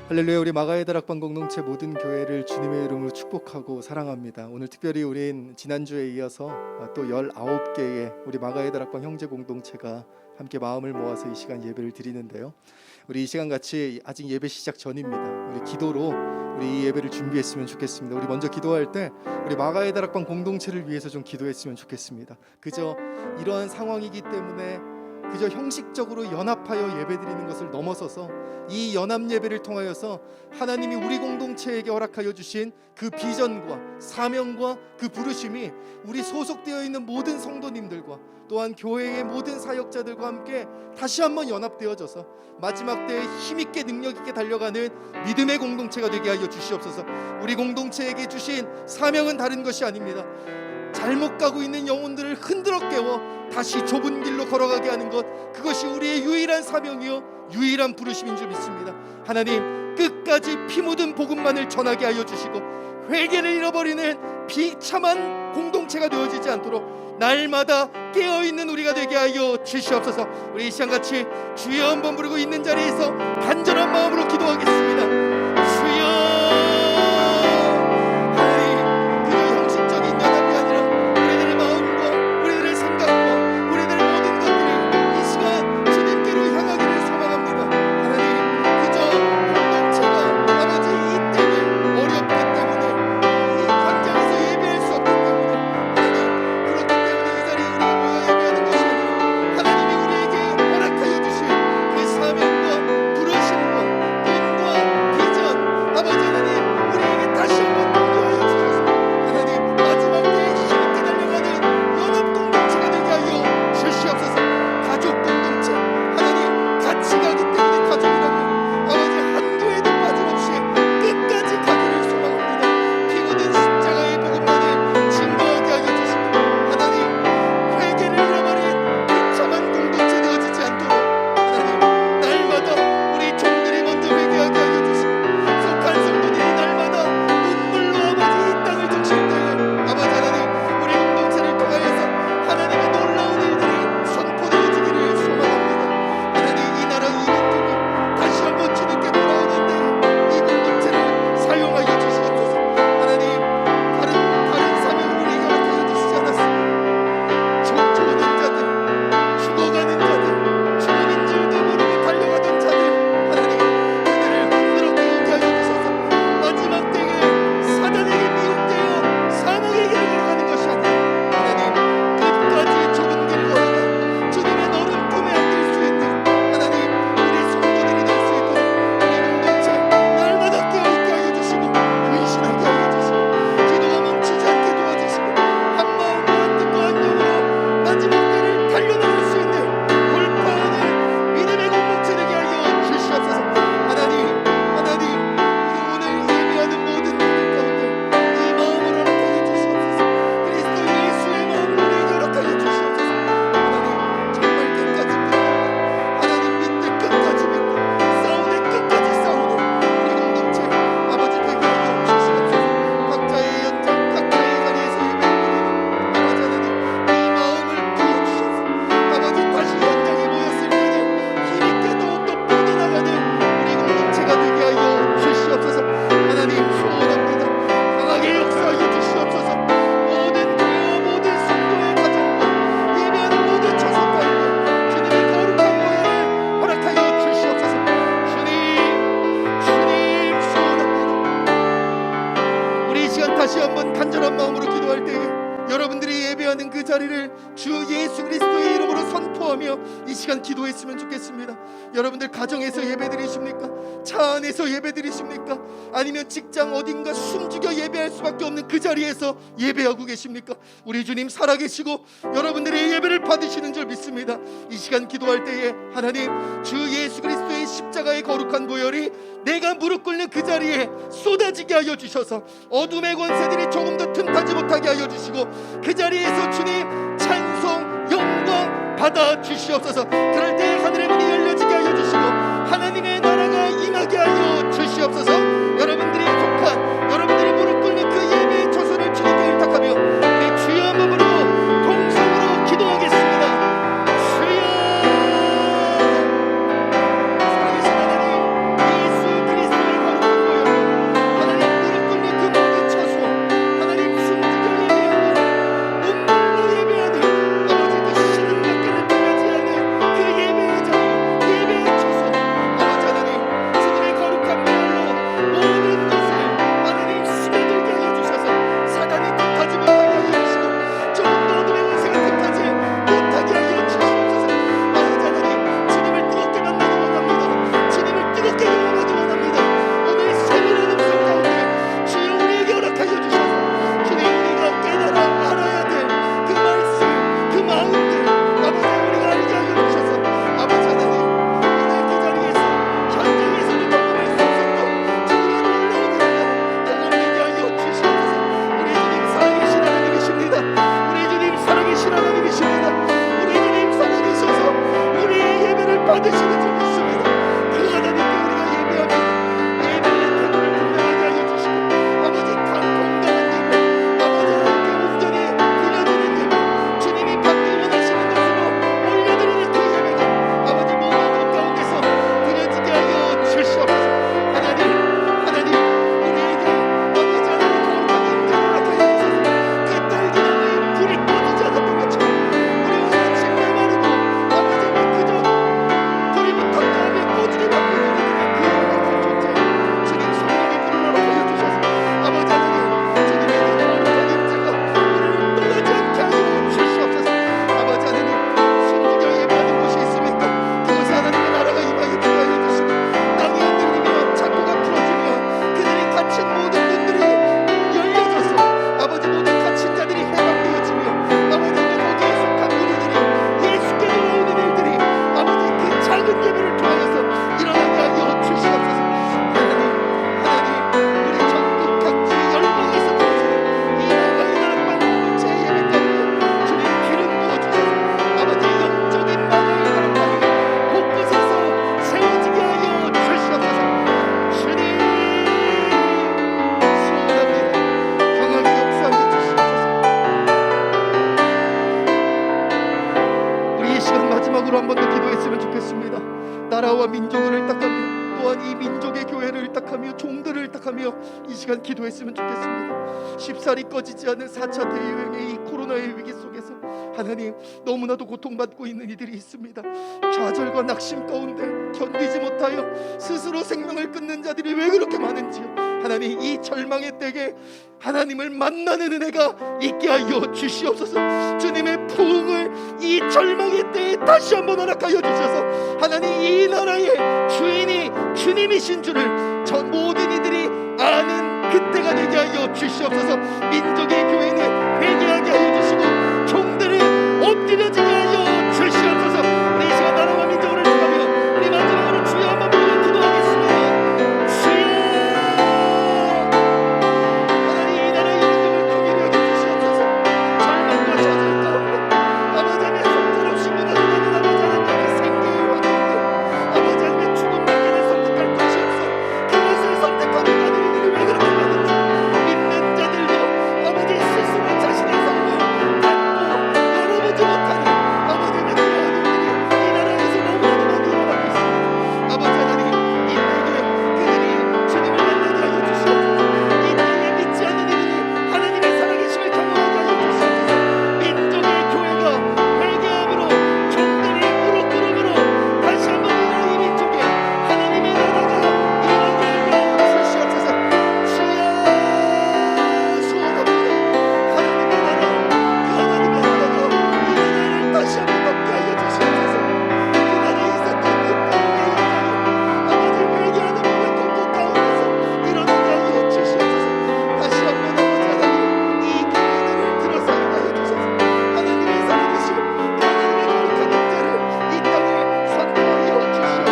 할렐루야. 우리 마가의 다락방 공동체 모든 교회를 주님의 이름으로 축복하고 사랑합니다. 오늘 특별히 우린 지난주에 이어서 또 19개의 우리 마가의 다락방 형제 공동체가 함께 마음을 모아서 이 시간 예배를 드리는데요, 우리 이 시간 같이 아직 예배 시작 전입니다. 우리 기도로 우리 이 예배를 준비했으면 좋겠습니다. 우리 먼저 기도할 때 우리 마가의 다락방 공동체를 위해서 좀 기도했으면 좋겠습니다. 그저 이러한 상황이기 때문에 그저 형식적으로 연합하여 예배드리는 것을 넘어서서 이 연합 예배를 통하여서 하나님이 우리 공동체에게 허락하여 주신 그 비전과 사명과 그 부르심이 우리 소속되어 있는 모든 성도님들과 또한 교회의 모든 사역자들과 함께 다시 한번 연합되어져서 마지막 때에 힘있게 능력있게 달려가는 믿음의 공동체가 되게 하여 주시옵소서. 우리 공동체에게 주신 사명은 다른 것이 아닙니다. 잘못 가고 있는 영혼들을 흔들어 깨워 다시 좁은 길로 걸어가게 하는 것, 그것이 우리의 유일한 사명이요 유일한 부르심인 줄 믿습니다. 하나님, 끝까지 피 묻은 복음만을 전하게 하여 주시고 회개를 잃어버리는 비참한 공동체가 되어지지 않도록 날마다 깨어있는 우리가 되게 하여 주시옵소서. 우리 이 시간같이 주여 한번 부르고 있는 자리에서 간절한 마음으로 기도하겠습니다. 주여, 다시 한번 간절한 마음으로 기도할 때에 여러분들이 예배하는 그 자리를 주 예수 그리스도의 이름으로 선포하며 이 시간 기도했으면 좋겠습니다. 여러분들 가정에서 예배드리십니까? 차 안에서 예배드리십니까? 아니면 직장 어딘가 숨죽여 예배할 수밖에 없는 그 자리에서 예배하고 계십니까? 우리 주님 살아계시고 여러분들의 예배를 받으시는 줄 믿습니다. 이 시간 기도할 때에 하나님, 주 예수 그리스도의 십자가의 거룩한 보혈이 내가 무릎 꿇는 그 자리에 쏟아지게 하여 주셔서 어둠의 권세들이 조금 더 틈타지 못하게 하여 주시고 그 자리에서 주님 찬송 영광 받아 주시옵소서. 그럴 때 하늘의 문이 열려지게 하여 주시고 하나님의 나라가 임하게 하여 주시옵소서. 여러분들이 속한 여러분들이 무릎 꿇는 그 예배의 초소를 주님께 의탁하며 우리 주여 한번 부르고 동성으로 기도하겠습니다. 주여, 살아계신 하나님, 예수 그리스도의 민족을 일딱하며 또한 이 민족의 교회를 일딱하며 종들을 일딱하며 이 시간 기도했으면 좋겠습니다. 쉽사리 꺼지지 않는 4차 대유행의 이 코로나의 위기 속에서 하나님, 너무나도 고통받고 있는 이들이 있습니다. 좌절과 낙심 가운데 견디지 못하여 스스로 생명을 끊는 자들이 왜 그렇게 많은지요. 하나님, 이 절망의 때에 하나님을 만나는 은혜가 있게 하여 주시옵소서. 주님의 부흥을 이 절망의 때에 다시 한번 허락하여 주셔서 하나님, 이 나라의 주인이 주님이신 줄을 전 모든 이들이 아는 그때가 되게 하여 주시옵소서. 민족의 교회는 회개하게 하여 주시고 종들은 엎드려지게 하여 주시옵소서. 우리 이 시간 나라와 민족을 통하며 우리 마지막으로 주여 한번 부르고 기도하겠습니다. 주여, 하나님, 이 나라의 민족을 통일하여 주시옵소서. 절망과 좌절 가운데 아버지 하나님, 형편없이 무너져가는 아버지 하나님의 생계의 환경들, 아버지 하나님의 죽음밖에는 선택할 것이 없어 그것을 선택하는 아들들이 왜 그렇게 많은지, 믿는 자들도 아버지 스스로 자신의 삶을 닫고 열어보지 못하는 아버지 하나님, 그 아들들이 이 나라에서 너무나도 많이 일어나고 있습니다. 아버지 하나님, 이 때에 그들이 주님을 만나게 하여 주시옵소서. 이 때에 믿지 않는 이들이 하나님의 살아계심을 경험하게 하여 주시옵소서. 민족의 교회가 회개함으로 종들이 무릎 꿇음으로 다시 한번 이 나라의 민족에 하나님의 나라가 일어나게 하여 주시옵소서. 주여, 소원합니다. 하나님의 나라, 그 하나님의 나라가 이 나라를 다시 한번 덮게 하여 주시옵소서. 그 나라에 있었던 그 부흥의 현장이 아버지 회개하는 몸의 공동 가운데서 일어나게 하여 주시옵소서. 다시 한번 아버지 하나님, 이 교회들을 들어 사용하여 주셔서 하나님의 살아계심, 그 하나님의 거룩한 영제를 이 땅에 선포하여 주시옵소서.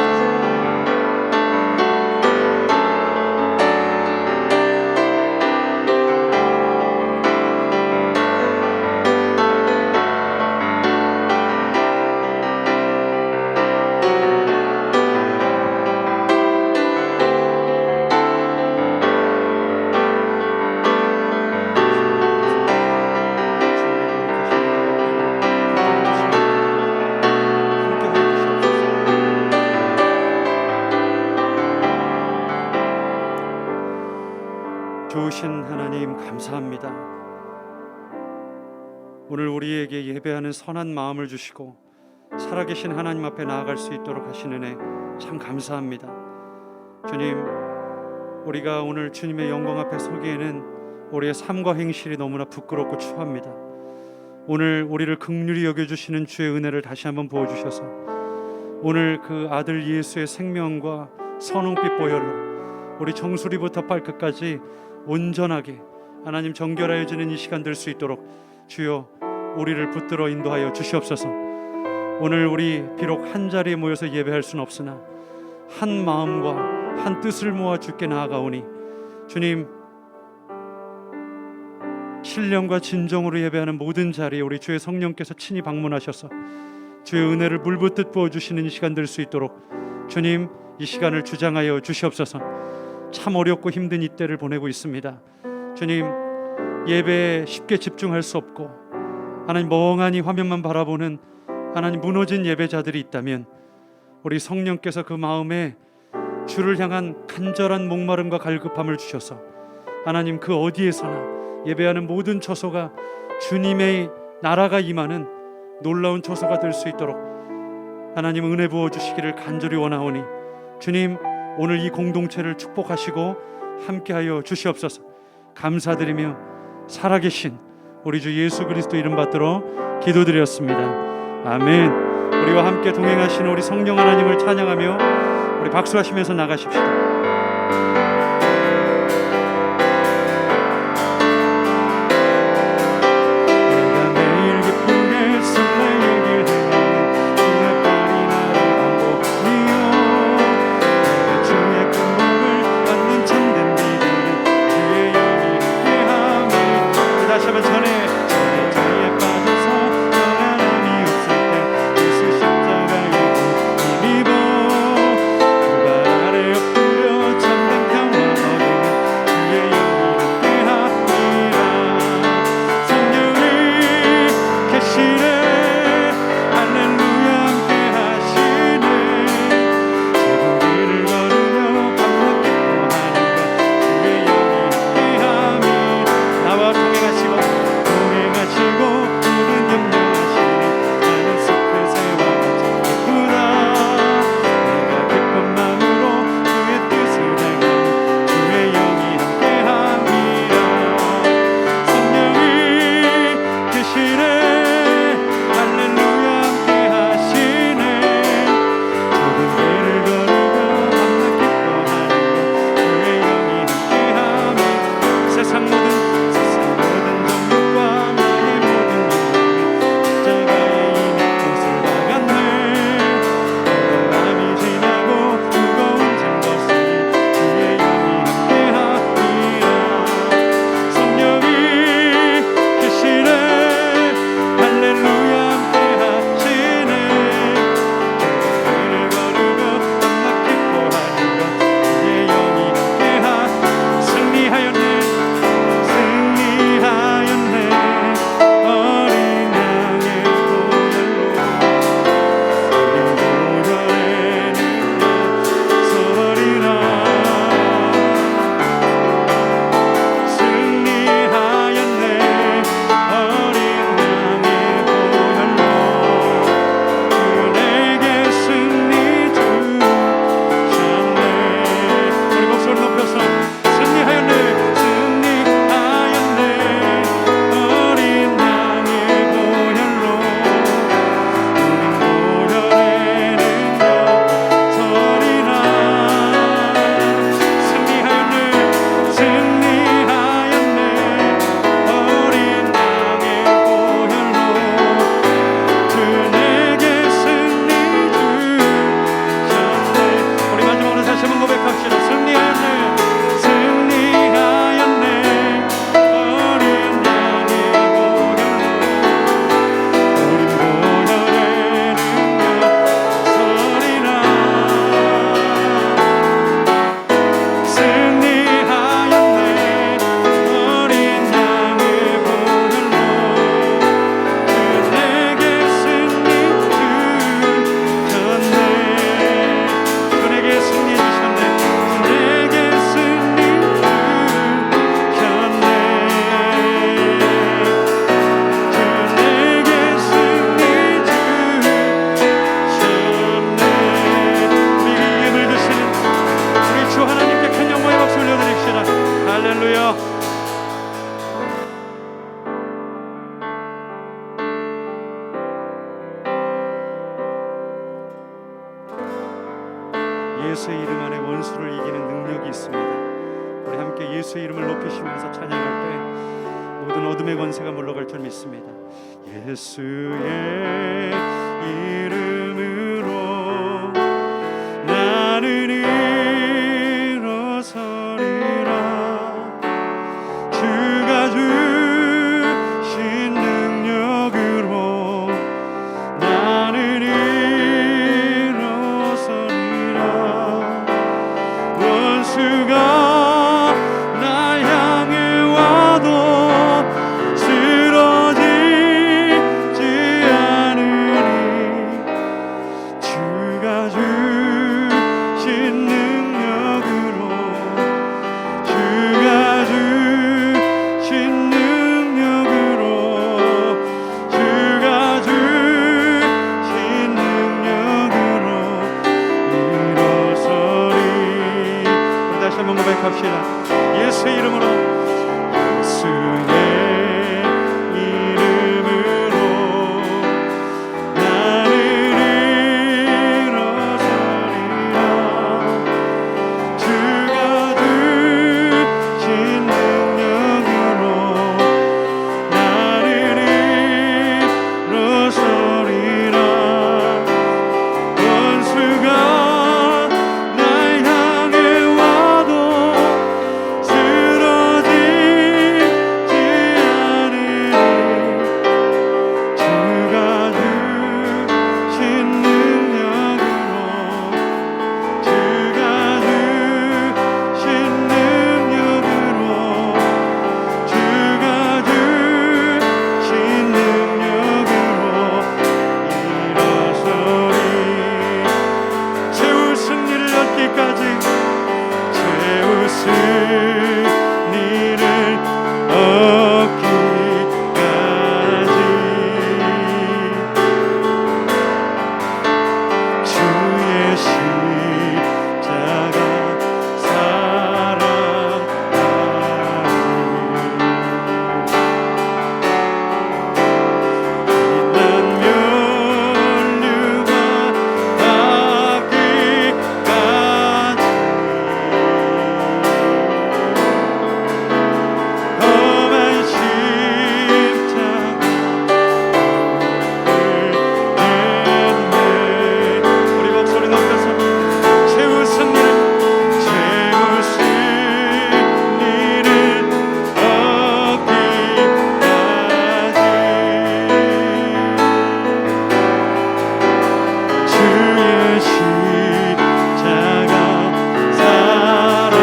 좋으신 하나님, 감사합니다. 오늘 우리에게 예배하는 선한 마음을 주시고 살아계신 하나님 앞에 나아갈 수 있도록 하신 은혜 참 감사합니다. 주님, 우리가 오늘 주님의 영광 앞에 서기에는 우리의 삶과 행실이 너무나 부끄럽고 추합니다. 오늘 우리를 긍휼히 여겨주시는 주의 은혜를 다시 한번 부어주셔서 오늘 그 아들 예수의 생명과 선홍빛 보혈로 우리 정수리부터 발끝까지 온전하게 하나님 정결하여지는 이 시간 될 수 있도록 주여 우리를 붙들어 인도하여 주시옵소서. 오늘 우리 비록 한 자리에 모여서 예배할 수는 없으나 한 마음과 한 뜻을 모아 주께 나아가오니 주님, 신령과 진정으로 예배하는 모든 자리에 우리 주의 성령께서 친히 방문하셔서 주의 은혜를 물붓듯 부어주시는 이 시간 될 수 있도록 주님, 이 시간을 주장하여 주시옵소서. 참 어렵고 힘든 이때를 보내고 있습니다. 주님, 예배에 쉽게 집중할 수 없고 하나님 멍하니 화면만 바라보는 하나님 무너진 예배자들이 있다면 우리 성령께서 그 마음에 주를 향한 간절한 목마름과 갈급함을 주셔서 하나님 그 어디에서나 예배하는 모든 처소가 주님의 나라가 임하는 놀라운 처소가 될 수 있도록 하나님 은혜 부어 주시기를 간절히 원하오니 주님, 오늘 이 공동체를 축복하시고 함께하여 주시옵소서. 감사드리며 살아계신 우리 주 예수 그리스도 이름 받들어 기도드렸습니다. 아멘. 우리와 함께 동행하시는 우리 성령 하나님을 찬양하며 우리 박수하시면서 나가십시다. 십자가의 이미 보 그 발 아래 엎드려 참된 예수의 이름 안에 원수를 이기는 능력이 있습니다. 우리 함께 예수의 이름을 높이시면서 찬양할 때 모든 어둠의 권세가 물러갈 줄 믿습니다. 예수의 이름으로 나는 일어서리라. 주가 주신 능력으로 나는 일어서리라. 원수가 나 향해 와도 쓰러지지 않으리. 주가 주신 능력으로 주가 주신 능력으로 주가 주신 능력으로 일어서리. 우리 다시 한번 고백합시다. 예수의 이름으로 예수의 이름으로 나는 일어서리라. 주가 주신 능력으로 나는 일어서리라. 원수가 날 향해 와도 쓰러지지 않으리. 주가 주신 능력으로 주가 주신 능력으로 주가 주신 능력으로 일어서리. 최후 승리를 얻기까지 최후 승리를 얻기까지 주의 십자가 사랑하리. 난 면류관 받기까지 험한 십자가를 냈네. 우리 목소리 높여서 최후 승리를 얻기까지 주의 십자가 사랑하리.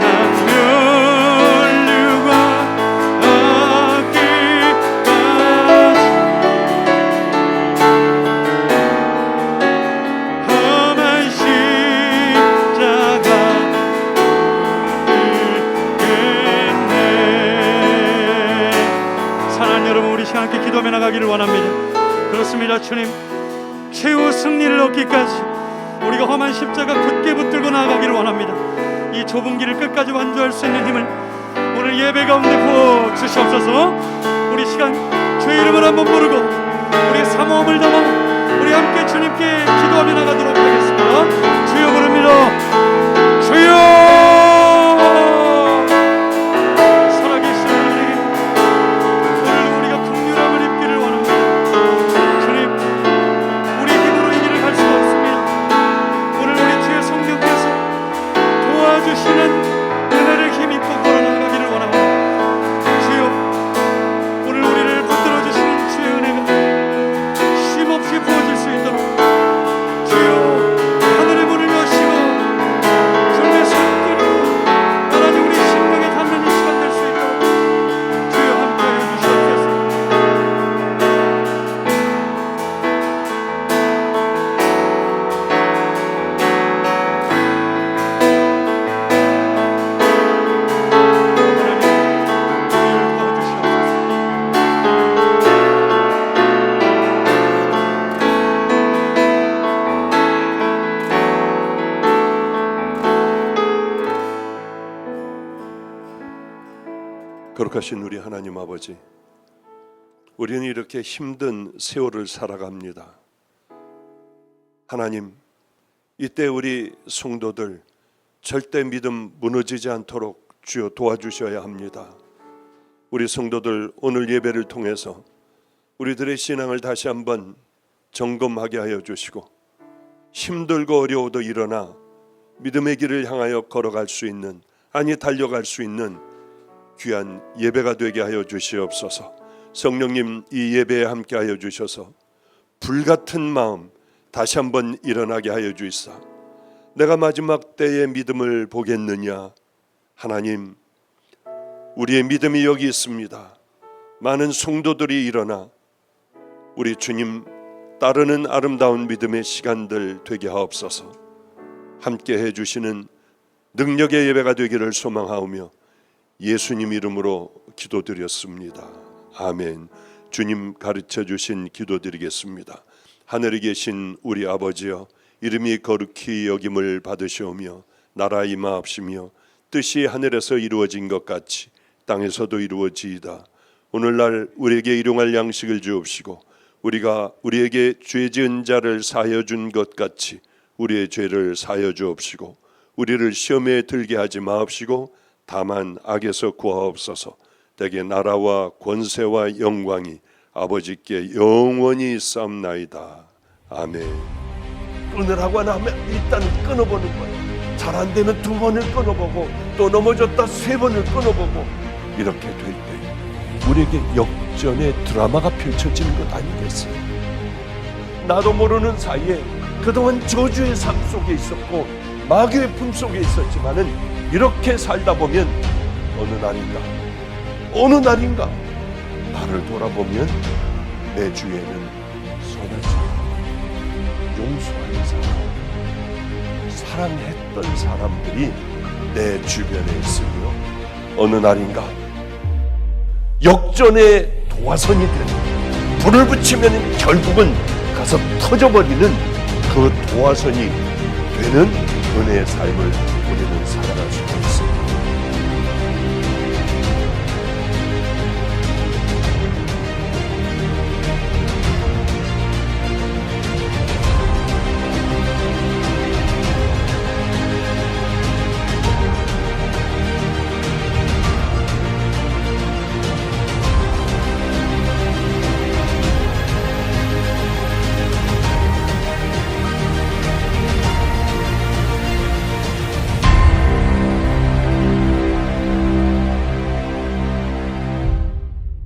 난 면류관 얻기까지 험한 십자가를 깼네. 사랑하는 여러분, 우리 시간 함께 기도하며 나가기를 원합니다. 그렇습니다. 주님, 최후 승리를 얻기까지 우리가 험한 십자가 굳게 붙들고 나아가기를 원합니다. 이 좁은 길을 끝까지 완주할 수 있는 힘을 오늘 예배 가운데 부어 주시옵소서. 우리 시간 주의 이름을 한번 부르고 우리 사모함을 담아 우리 함께 주님께 기도하며 나가도록 하겠습니다. 주여 부릅니다. 주여! 살아계신 하나님, 오늘 우리가 긍휼함을 입기를 원합니다. 주님, 우리 힘으로 이 길을 갈 수가 없습니다. 오늘 우리 주의 성령께서 도와주시는 은혜를 힘입고 걸어나가기를 원합니다. 주여, 오늘 우리를 붙들어 주시는 주의 은혜가 쉼없이 부어질 수 있도록 주여, 하늘의 문을 여시고 주님의 손길로 하나님 우리 심령에 닿는 이 시간 될 수 있도록 주여 함께하여 주시옵소서. 거룩하신 우리 하나님 아버지, 우리는 이렇게 힘든 세월을 살아갑니다. 하나님, 이때 우리 성도들 절대 믿음 무너지지 않도록 주여 도와주셔야 합니다. 우리 성도들 오늘 예배를 통해서 우리들의 신앙을 다시 한번 점검하게 하여 주시고, 힘들고 어려워도 일어나 믿음의 길을 향하여 걸어갈 수 있는, 아니 달려갈 수 있는 귀한 예배가 되게 하여 주시옵소서. 성령님, 이 예배에 함께 하여 주셔서 불같은 마음 다시 한번 일어나게 하여 주이사. 내가 마지막 때의 믿음을 보겠느냐? 하나님, 우리의 믿음이 여기 있습니다. 많은 성도들이 일어나 우리 주님 따르는 아름다운 믿음의 시간들 되게 하옵소서. 함께 해주시는 능력의 예배가 되기를 소망하오며 예수님 이름으로 기도드렸습니다. 아멘. 주님 가르쳐 주신 기도드리겠습니다. 하늘에 계신 우리 아버지여, 이름이 거룩히 여김을 받으시오며 나라 임하옵시며 뜻이 하늘에서 이루어진 것 같이 땅에서도 이루어지이다. 오늘날 우리에게 일용할 양식을 주옵시고, 우리가 우리에게 죄 지은 자를 사하여 준 것 같이 우리의 죄를 사하여 주옵시고, 우리를 시험에 들게 하지 마옵시고 다만 악에서 구하옵소서. 대개 나라와 권세와 영광이 아버지께 영원히 있사옵나이다. 아멘. 끊으라고 하면 일단 끊어보는 거예요. 잘 안 되면 2번을 끊어보고, 또 넘어졌다 3번을 끊어보고, 이렇게 될 때 우리에게 역전의 드라마가 펼쳐지는 것 아니겠어요? 나도 모르는 사이에 그동안 저주의 삶 속에 있었고 마귀의 품 속에 있었지만은, 이렇게 살다 보면 어느 날인가 나를 돌아보면 내 주위에는 선한 사람, 용서하는 사람, 사랑했던 사람들이 내 주변에 있으며, 어느 날인가 역전의 도화선이 되는, 불을 붙이면 결국은 가서 터져버리는 그 도화선이 되는 은혜의 삶을 우리는 살아갈 수가 있습니다.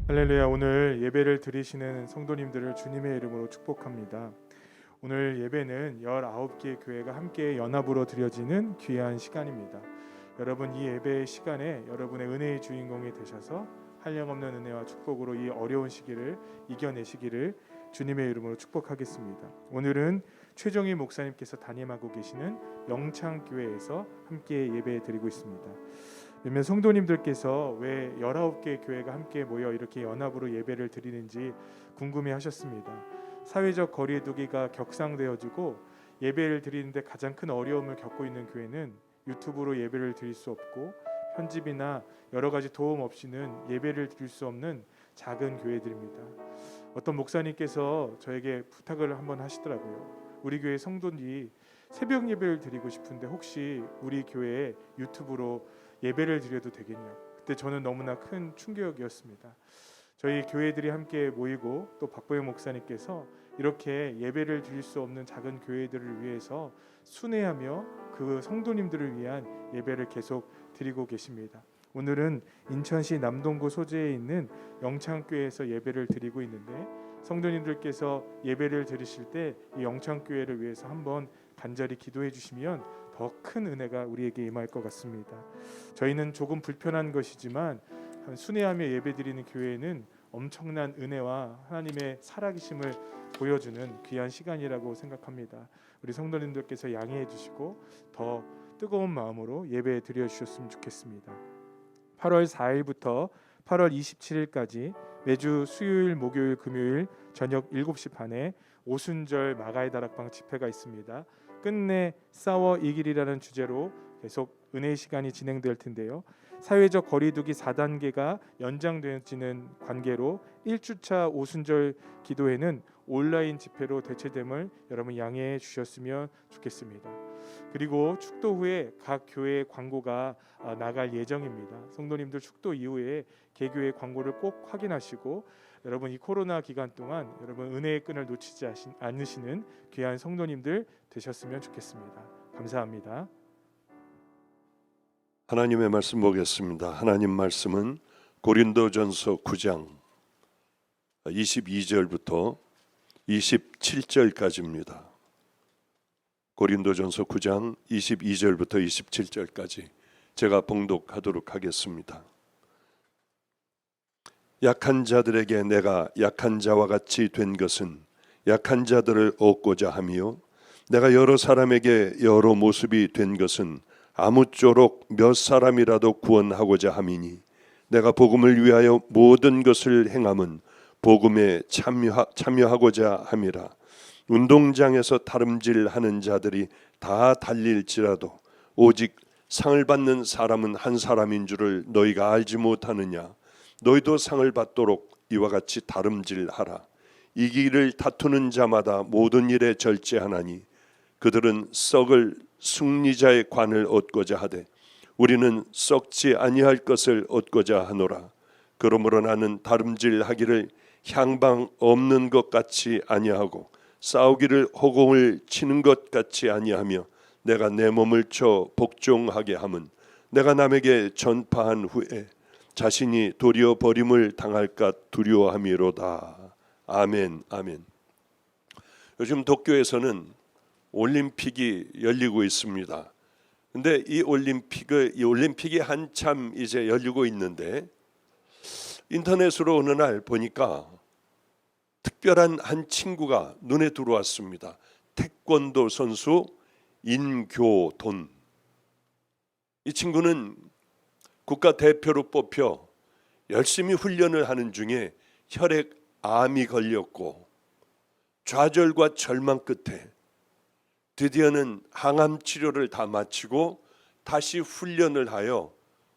할렐루야. 오늘 예배를 드리시는 성도님들을 주님의 이름으로 축복합니다. 오늘 예배는 19개의 교회가 함께 연합으로 드려지는 귀한 시간입니다. 여러분, 이 예배의 시간에 여러분의 은혜의 주인공이 되셔서 한량없는 은혜와 축복으로 이 어려운 시기를 이겨내시기를 주님의 이름으로 축복하겠습니다. 오늘은 최정희 목사님께서 담임하고 계시는 명창교회에서 함께 예배 드리고 있습니다. 몇몇 성도님들께서 왜 19개 교회가 함께 모여 이렇게 연합으로 예배를 드리는지 궁금해 하셨습니다. 사회적 거리 두기가 격상되어지고 예배를 드리는데 가장 큰 어려움을 겪고 있는 교회는 유튜브로 예배를 드릴 수 없고 편집이나 여러 가지 도움 없이는 예배를 드릴 수 없는 작은 교회들입니다. 어떤 목사님께서 저에게 부탁을 한번 하시더라고요. 우리 교회 성도들이 새벽 예배를 드리고 싶은데 혹시 우리 교회에 유튜브로 예배를 드려도 되겠냐. 그때 저는 너무나 큰 충격이었습니다. 저희 교회들이 함께 모이고 또 박보영 목사님께서 이렇게 예배를 드릴 수 없는 작은 교회들을 위해서 순회하며 그 성도님들을 위한 예배를 계속 드리고 계십니다. 오늘은 인천시 남동구 소재에 있는 영창교회에서 예배를 드리고 있는데, 성도님들께서 예배를 드리실 때 이 영창교회를 위해서 한번 간절히 기도해 주시면 더 큰 은혜가 우리에게 임할 것 같습니다. 저희는 조금 불편한 것이지만 순회하며 예배드리는 교회는 엄청난 은혜와 하나님의 살아계심을 보여주는 귀한 시간이라고 생각합니다. 우리 성도님들께서 양해해 주시고 더 뜨거운 마음으로 예배 드려 주셨으면 좋겠습니다. 8월 4일부터 8월 27일까지 매주 수요일, 목요일, 금요일 저녁 7시 반에 오순절 마가의 다락방 집회가 있습니다. 끝내 싸워 이기리라는 주제로 계속 은혜의 시간이 진행될 텐데요. 사회적 거리두기 4단계가 연장되어지는 관계로 1주차 오순절 기도회는 온라인 집회로 대체됨을 여러분 양해해 주셨으면 좋겠습니다. 그리고 축도 후에 각 교회 광고가 나갈 예정입니다. 성도님들 축도 이후에 개교회 광고를 꼭 확인하시고 여러분 이 코로나 기간 동안 여러분 은혜의 끈을 놓치지 않으시는 귀한 성도님들 되셨으면 좋겠습니다. 감사합니다. 하나님의 말씀 보겠습니다. 하나님 말씀은 고린도전서 9장 22절부터 27절까지입니다. 고린도전서 9장 22절부터 27절까지 제가 봉독하도록 하겠습니다. 약한 자들에게 내가 약한 자와 같이 된 것은 약한 자들을 얻고자 함이요 내가 여러 사람에게 여러 모습이 된 것은 아무쪼록 몇 사람이라도 구원하고자 함이니 내가 복음을 위하여 모든 것을 행함은 복음에 참여하고자 함이라. 운동장에서 다름질하는 자들이 다 달릴지라도 오직 상을 받는 사람은 한 사람인 줄을 너희가 알지 못하느냐. 너희도 상을 받도록 이와 같이 다름질하라. 이기를 다투는 자마다 모든 일에 절제하나니 그들은 썩을 승리자의 관을 얻고자 하되 우리는 썩지 아니할 것을 얻고자 하노라. 그러므로 나는 다름질하기를 향방 없는 것 같이 아니하고 싸우기를 허공을 치는 것 같이 아니하며 내가 내 몸을 쳐 복종하게 함은 내가 남에게 전파한 후에 자신이 도리어 버림을 당할까 두려워함이로다. 아멘. 아멘. 요즘 도쿄에서는 올림픽이 열리고 있습니다. 근데 이 올림픽이 한참 이제 열리고 있는데 인터넷으로 어느 날 보니까 특별한 한 친구가 눈에 들어왔습니다. 태권도 선수 인교돈. 이 친구는 국가대표로 뽑혀 열심히 훈련을 하는 중에 혈액암이 걸렸고 좌절과 절망 끝에 드디어는 항암 치료를 다 마치고 다시 훈련을 하여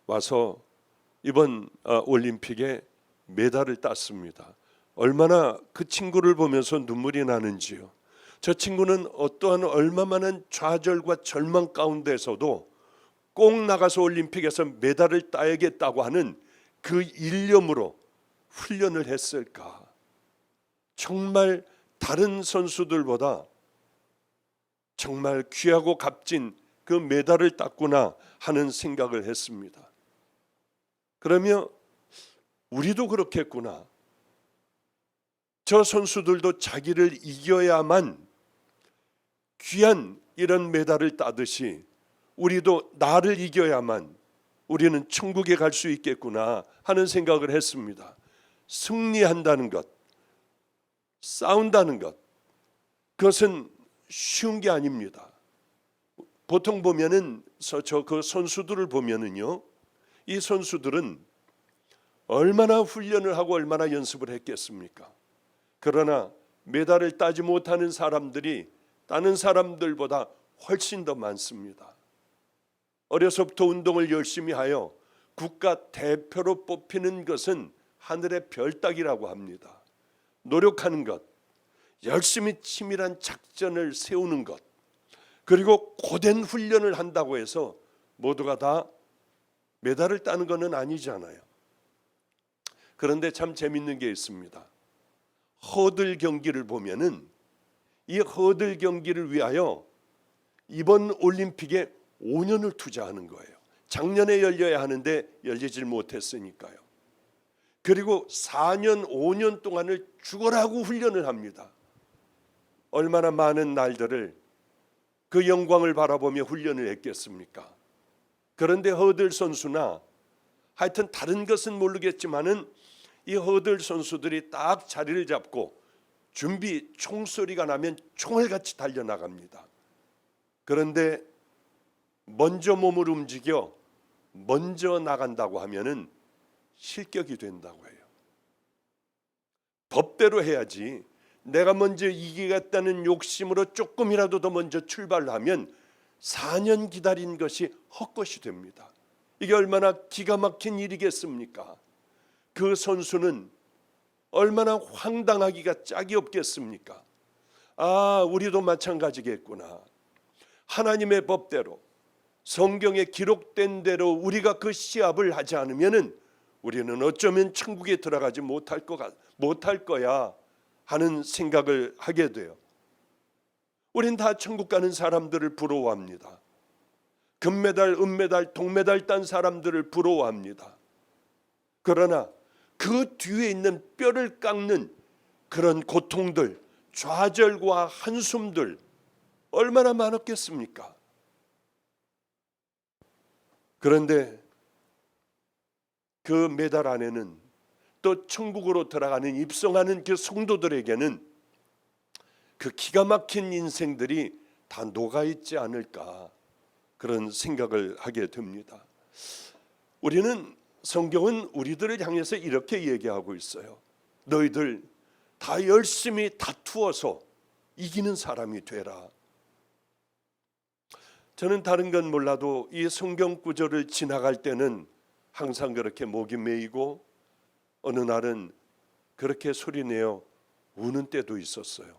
와서 이번 올림픽에 메달을 땄습니다. 얼마나 그 친구를 보면서 눈물이 나는지요. 저 친구는 어떠한 얼마만한 좌절과 절망 가운데서도 꼭 나가서 올림픽에서 메달을 따야겠다고 하는 그 일념으로 훈련을 했을까. 정말 다른 선수들보다 정말 귀하고 값진 그 메달을 땄구나 하는 생각을 했습니다. 그러면 우리도 그렇겠구나. 저 선수들도 자기를 이겨야만 귀한 이런 메달을 따듯이 우리도 나를 이겨야만 우리는 천국에 갈 수 있겠구나 하는 생각을 했습니다. 승리한다는 것, 싸운다는 것, 그것은 쉬운 게 아닙니다. 보통 보면은 그 선수들을 보면은요, 이 선수들은 얼마나 훈련을 하고 얼마나 연습을 했겠습니까? 그러나 메달을 따지 못하는 사람들이 따는 사람들보다 훨씬 더 많습니다. 어려서부터 운동을 열심히 하여 국가 대표로 뽑히는 것은 하늘의 별 따기라고 합니다. 노력하는 것, 열심히 치밀한 작전을 세우는 것, 그리고 고된 훈련을 한다고 해서 모두가 다 메달을 따는 것은 아니잖아요. 그런데 참 재밌는 게 있습니다. 허들 경기를 보면은 이 허들 경기를 위하여 이번 올림픽에 5년을 투자하는 거예요. 작년에 열려야 하는데 열리질 못했으니까요. 그리고 4년, 5년 동안을 죽어라고 훈련을 합니다. 얼마나 많은 날들을 그 영광을 바라보며 훈련을 했겠습니까? 그런데 허들 선수나 하여튼 다른 것은 모르겠지만은 이 허들 선수들이 딱 자리를 잡고 준비 총소리가 나면 총을 같이 달려나갑니다. 그런데 먼저 몸을 움직여 먼저 나간다고 하면은 실격이 된다고 해요. 법대로 해야지. 내가 먼저 이기겠다는 욕심으로 조금이라도 더 먼저 출발하면 4년 기다린 것이 헛것이 됩니다. 이게 얼마나 기가 막힌 일이겠습니까? 그 선수는 얼마나 황당하기가 짝이 없겠습니까? 아, 우리도 마찬가지겠구나. 하나님의 법대로 성경에 기록된 대로 우리가 그 시합을 하지 않으면은 우리는 어쩌면 천국에 들어가지 못할 거야 하는 생각을 하게 돼요. 우린 다 천국 가는 사람들을 부러워합니다. 금메달, 은메달, 동메달 딴 사람들을 부러워합니다. 그러나 그 뒤에 있는 뼈를 깎는 그런 고통들, 좌절과 한숨들 얼마나 많았겠습니까? 그런데 그 메달 안에는 또 천국으로 들어가는 입성하는 그 성도들에게는 그 기가 막힌 인생들이 다 녹아있지 않을까 그런 생각을 하게 됩니다. 우리는 성경은 우리들을 향해서 이렇게 얘기하고 있어요. 너희들 다 열심히 다투어서 이기는 사람이 되라. 저는 다른 건 몰라도 이 성경 구절을 지나갈 때는 항상 그렇게 목이 메이고 어느 날은 그렇게 소리내어 우는 때도 있었어요.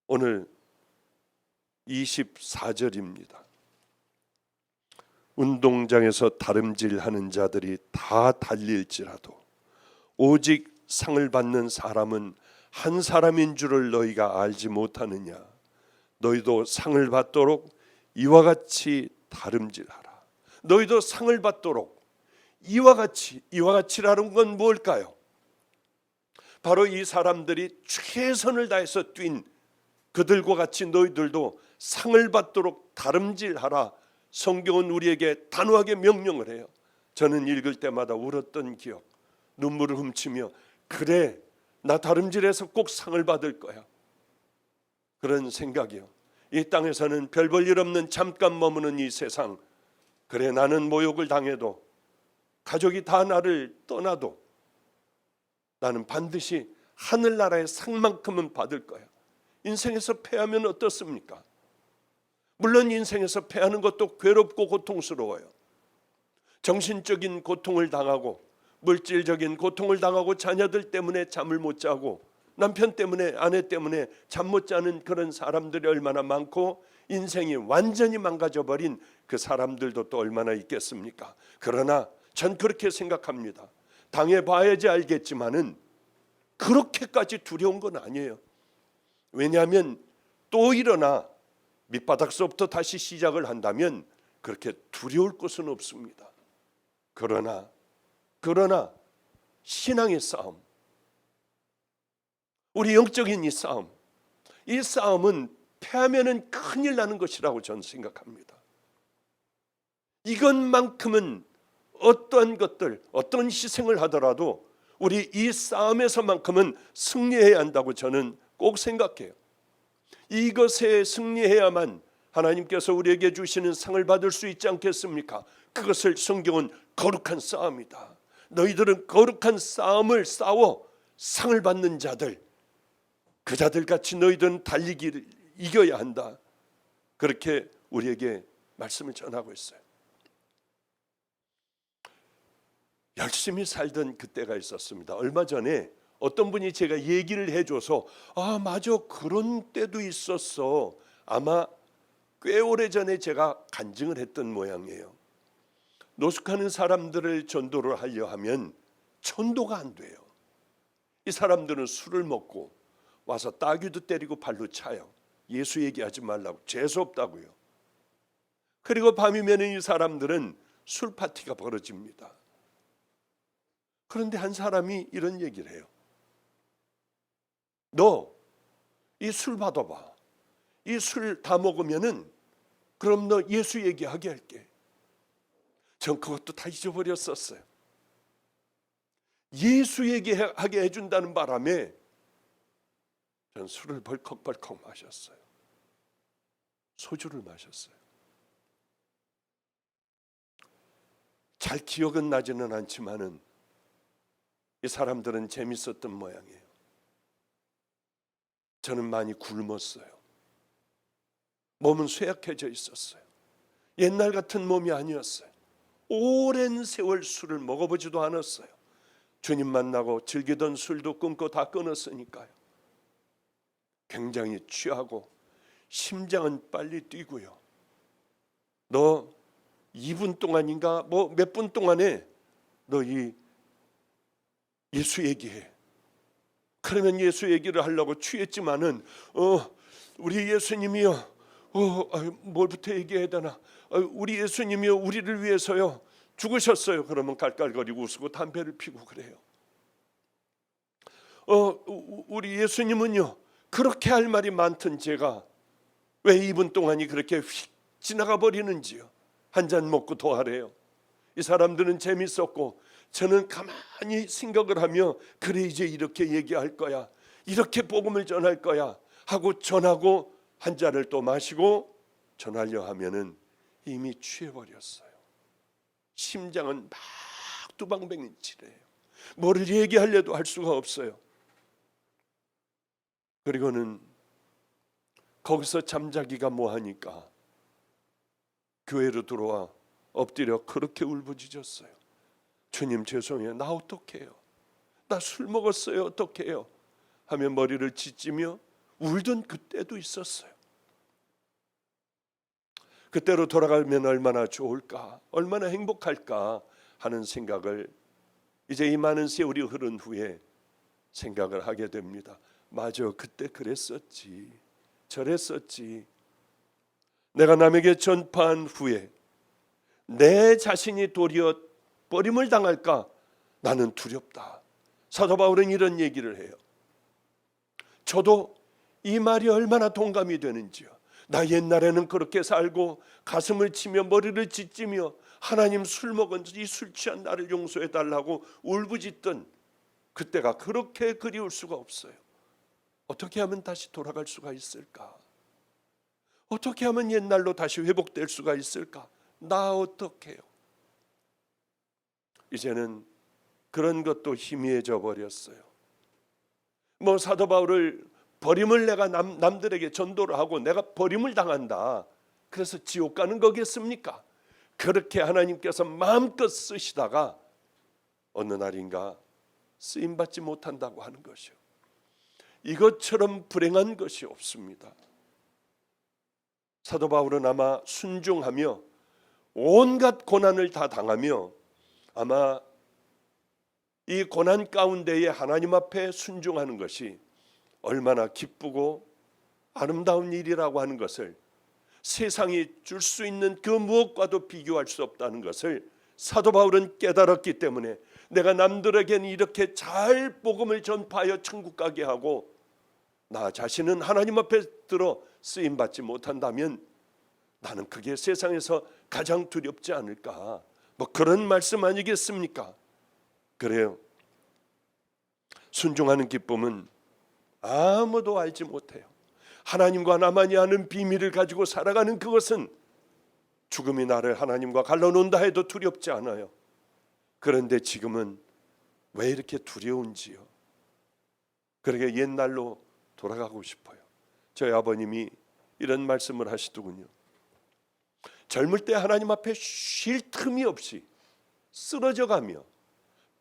오늘 24절입니다. 운동장에서 다름질하는 자들이 다 달릴지라도 오직 상을 받는 사람은 한 사람인 줄을 너희가 알지 못하느냐. 너희도 상을 받도록 이와 같이 다름질하라. 너희도 상을 받도록 이와 같이라는 건 뭘까요? 바로 이 사람들이 최선을 다해서 뛴 그들과 같이 너희들도 상을 받도록 다름질하라. 성경은 우리에게 단호하게 명령을 해요. 저는 읽을 때마다 울었던 기억, 눈물을 훔치며 그래, 나 다름질해서 꼭 상을 받을 거야. 그런 생각이요. 이 땅에서는 별 볼 일 없는 잠깐 머무는 이 세상, 그래 나는 모욕을 당해도 가족이 다 나를 떠나도 나는 반드시 하늘나라의 상만큼은 받을 거야. 인생에서 패하면 어떻습니까? 물론 인생에서 패하는 것도 괴롭고 고통스러워요. 정신적인 고통을 당하고 물질적인 고통을 당하고 자녀들 때문에 잠을 못 자고 남편 때문에 아내 때문에 잠 못 자는 그런 사람들이 얼마나 많고 인생이 완전히 망가져버린 그 사람들도 또 얼마나 있겠습니까? 그러나 전 그렇게 생각합니다. 당해봐야지 알겠지만은 그렇게까지 두려운 건 아니에요. 왜냐하면 또 일어나 밑바닥서부터 다시 시작을 한다면 그렇게 두려울 것은 없습니다. 그러나 신앙의 싸움, 우리 영적인 이 싸움은 패하면은 큰일 나는 것이라고 저는 생각합니다. 이것만큼은 어떠한 것들, 어떤 희생을 하더라도 우리 이 싸움에서만큼은 승리해야 한다고 저는 꼭 생각해요. 이것에 승리해야만 하나님께서 우리에게 주시는 상을 받을 수 있지 않겠습니까? 그것을 성경은 거룩한 싸움이다. 너희들은 거룩한 싸움을 싸워 상을 받는 자들, 그 자들같이 너희들은 달리기를 이겨야 한다. 그렇게 우리에게 말씀을 전하고 있어요. 열심히 살던 그때가 있었습니다. 얼마 전에 어떤 분이 제가 얘기를 해줘서 맞아, 그런 때도 있었어. 아마 꽤 오래전에 제가 간증을 했던 모양이에요. 노숙하는 사람들을 전도를 하려 하면 전도가 안 돼요. 이 사람들은 술을 먹고 와서 따귀도 때리고 발로 차요. 예수 얘기하지 말라고, 재수 없다고요. 그리고 밤이면 이 사람들은 술 파티가 벌어집니다. 그런데 한 사람이 이런 얘기를 해요. 너 이 술 받아봐. 이 술 다 먹으면은 그럼 너 예수 얘기하게 할게. 전 그것도 다 잊어버렸었어요. 예수 얘기하게 해준다는 바람에 전 술을 벌컥벌컥 마셨어요. 소주를 마셨어요. 잘 기억은 나지는 않지만은 이 사람들은 재밌었던 모양이에요. 저는 많이 굶었어요. 몸은 쇠약해져 있었어요. 옛날 같은 몸이 아니었어요. 오랜 세월 술을 먹어보지도 않았어요. 주님 만나고 즐기던 술도 끊고 다 끊었으니까요. 굉장히 취하고 심장은 빨리 뛰고요. 너 2분 동안인가 뭐 몇 분 동안에 너 이 예수 얘기해. 그러면 예수 얘기를 하려고 취했지만은 우리 예수님이요. 뭘부터 얘기해야 되나? 우리 예수님이요, 우리를 위해서요 죽으셨어요. 그러면 깔깔거리고 웃고 담배를 피고 그래요. 우리 예수님은요, 그렇게 할 말이 많던 제가 왜 2분 동안이 그렇게 휙 지나가 버리는지요. 한 잔 먹고 더 하래요. 이 사람들은 재밌었고 저는 가만히 생각을 하며 그래 이제 이렇게 얘기할 거야, 이렇게 복음을 전할 거야 하고 전하고 한 잔을 또 마시고 전하려 하면은 이미 취해버렸어요. 심장은 막 두방뱅이 치래요. 뭐를 얘기하려도 할 수가 없어요. 그리고는 거기서 잠자기가 뭐하니까 교회로 들어와 엎드려 그렇게 울부짖었어요. 주님 죄송해요. 나 어떡해요? 나 술 먹었어요. 어떡해요? 하며 머리를 찢으며 울던 그때도 있었어요. 그때로 돌아가면 얼마나 좋을까, 얼마나 행복할까 하는 생각을 이제 이 많은 세월이 흐른 후에 생각을 하게 됩니다. 맞아, 그때 그랬었지, 저랬었지. 내가 남에게 전파한 후에 내 자신이 도리어 버림을 당할까 나는 두렵다. 사도 바울은 이런 얘기를 해요. 저도 이 말이 얼마나 동감이 되는지요. 나 옛날에는 그렇게 살고 가슴을 치며 머리를 찢으며 하나님 술 먹은 이 술 취한 나를 용서해 달라고 울부짖던 그때가 그렇게 그리울 수가 없어요. 어떻게 하면 다시 돌아갈 수가 있을까? 어떻게 하면 옛날로 다시 회복될 수가 있을까? 나 어떡해요? 이제는 그런 것도 희미해져 버렸어요. 뭐 사도 바울을 버림을 내가 남들에게 전도를 하고 내가 버림을 당한다, 그래서 지옥 가는 거겠습니까? 그렇게 하나님께서 마음껏 쓰시다가 어느 날인가 쓰임받지 못한다고 하는 것이요. 이것처럼 불행한 것이 없습니다. 사도 바울은 아마 순종하며 온갖 고난을 다 당하며 아마 이 고난 가운데에 하나님 앞에 순종하는 것이 얼마나 기쁘고 아름다운 일이라고 하는 것을, 세상이 줄 수 있는 그 무엇과도 비교할 수 없다는 것을 사도 바울은 깨달았기 때문에 내가 남들에게는 이렇게 잘 복음을 전파하여 천국 가게 하고 나 자신은 하나님 앞에 들어 쓰임받지 못한다면 나는 그게 세상에서 가장 두렵지 않을까, 뭐 그런 말씀 아니겠습니까? 그래요. 순종하는 기쁨은 아무도 알지 못해요. 하나님과 나만이 아는 비밀을 가지고 살아가는 그것은 죽음이 나를 하나님과 갈라놓는다 해도 두렵지 않아요. 그런데 지금은 왜 이렇게 두려운지요? 그러게 옛날로 돌아가고 싶어요. 저희 아버님이 이런 말씀을 하시더군요. 젊을 때 하나님 앞에 쉴 틈이 없이 쓰러져가며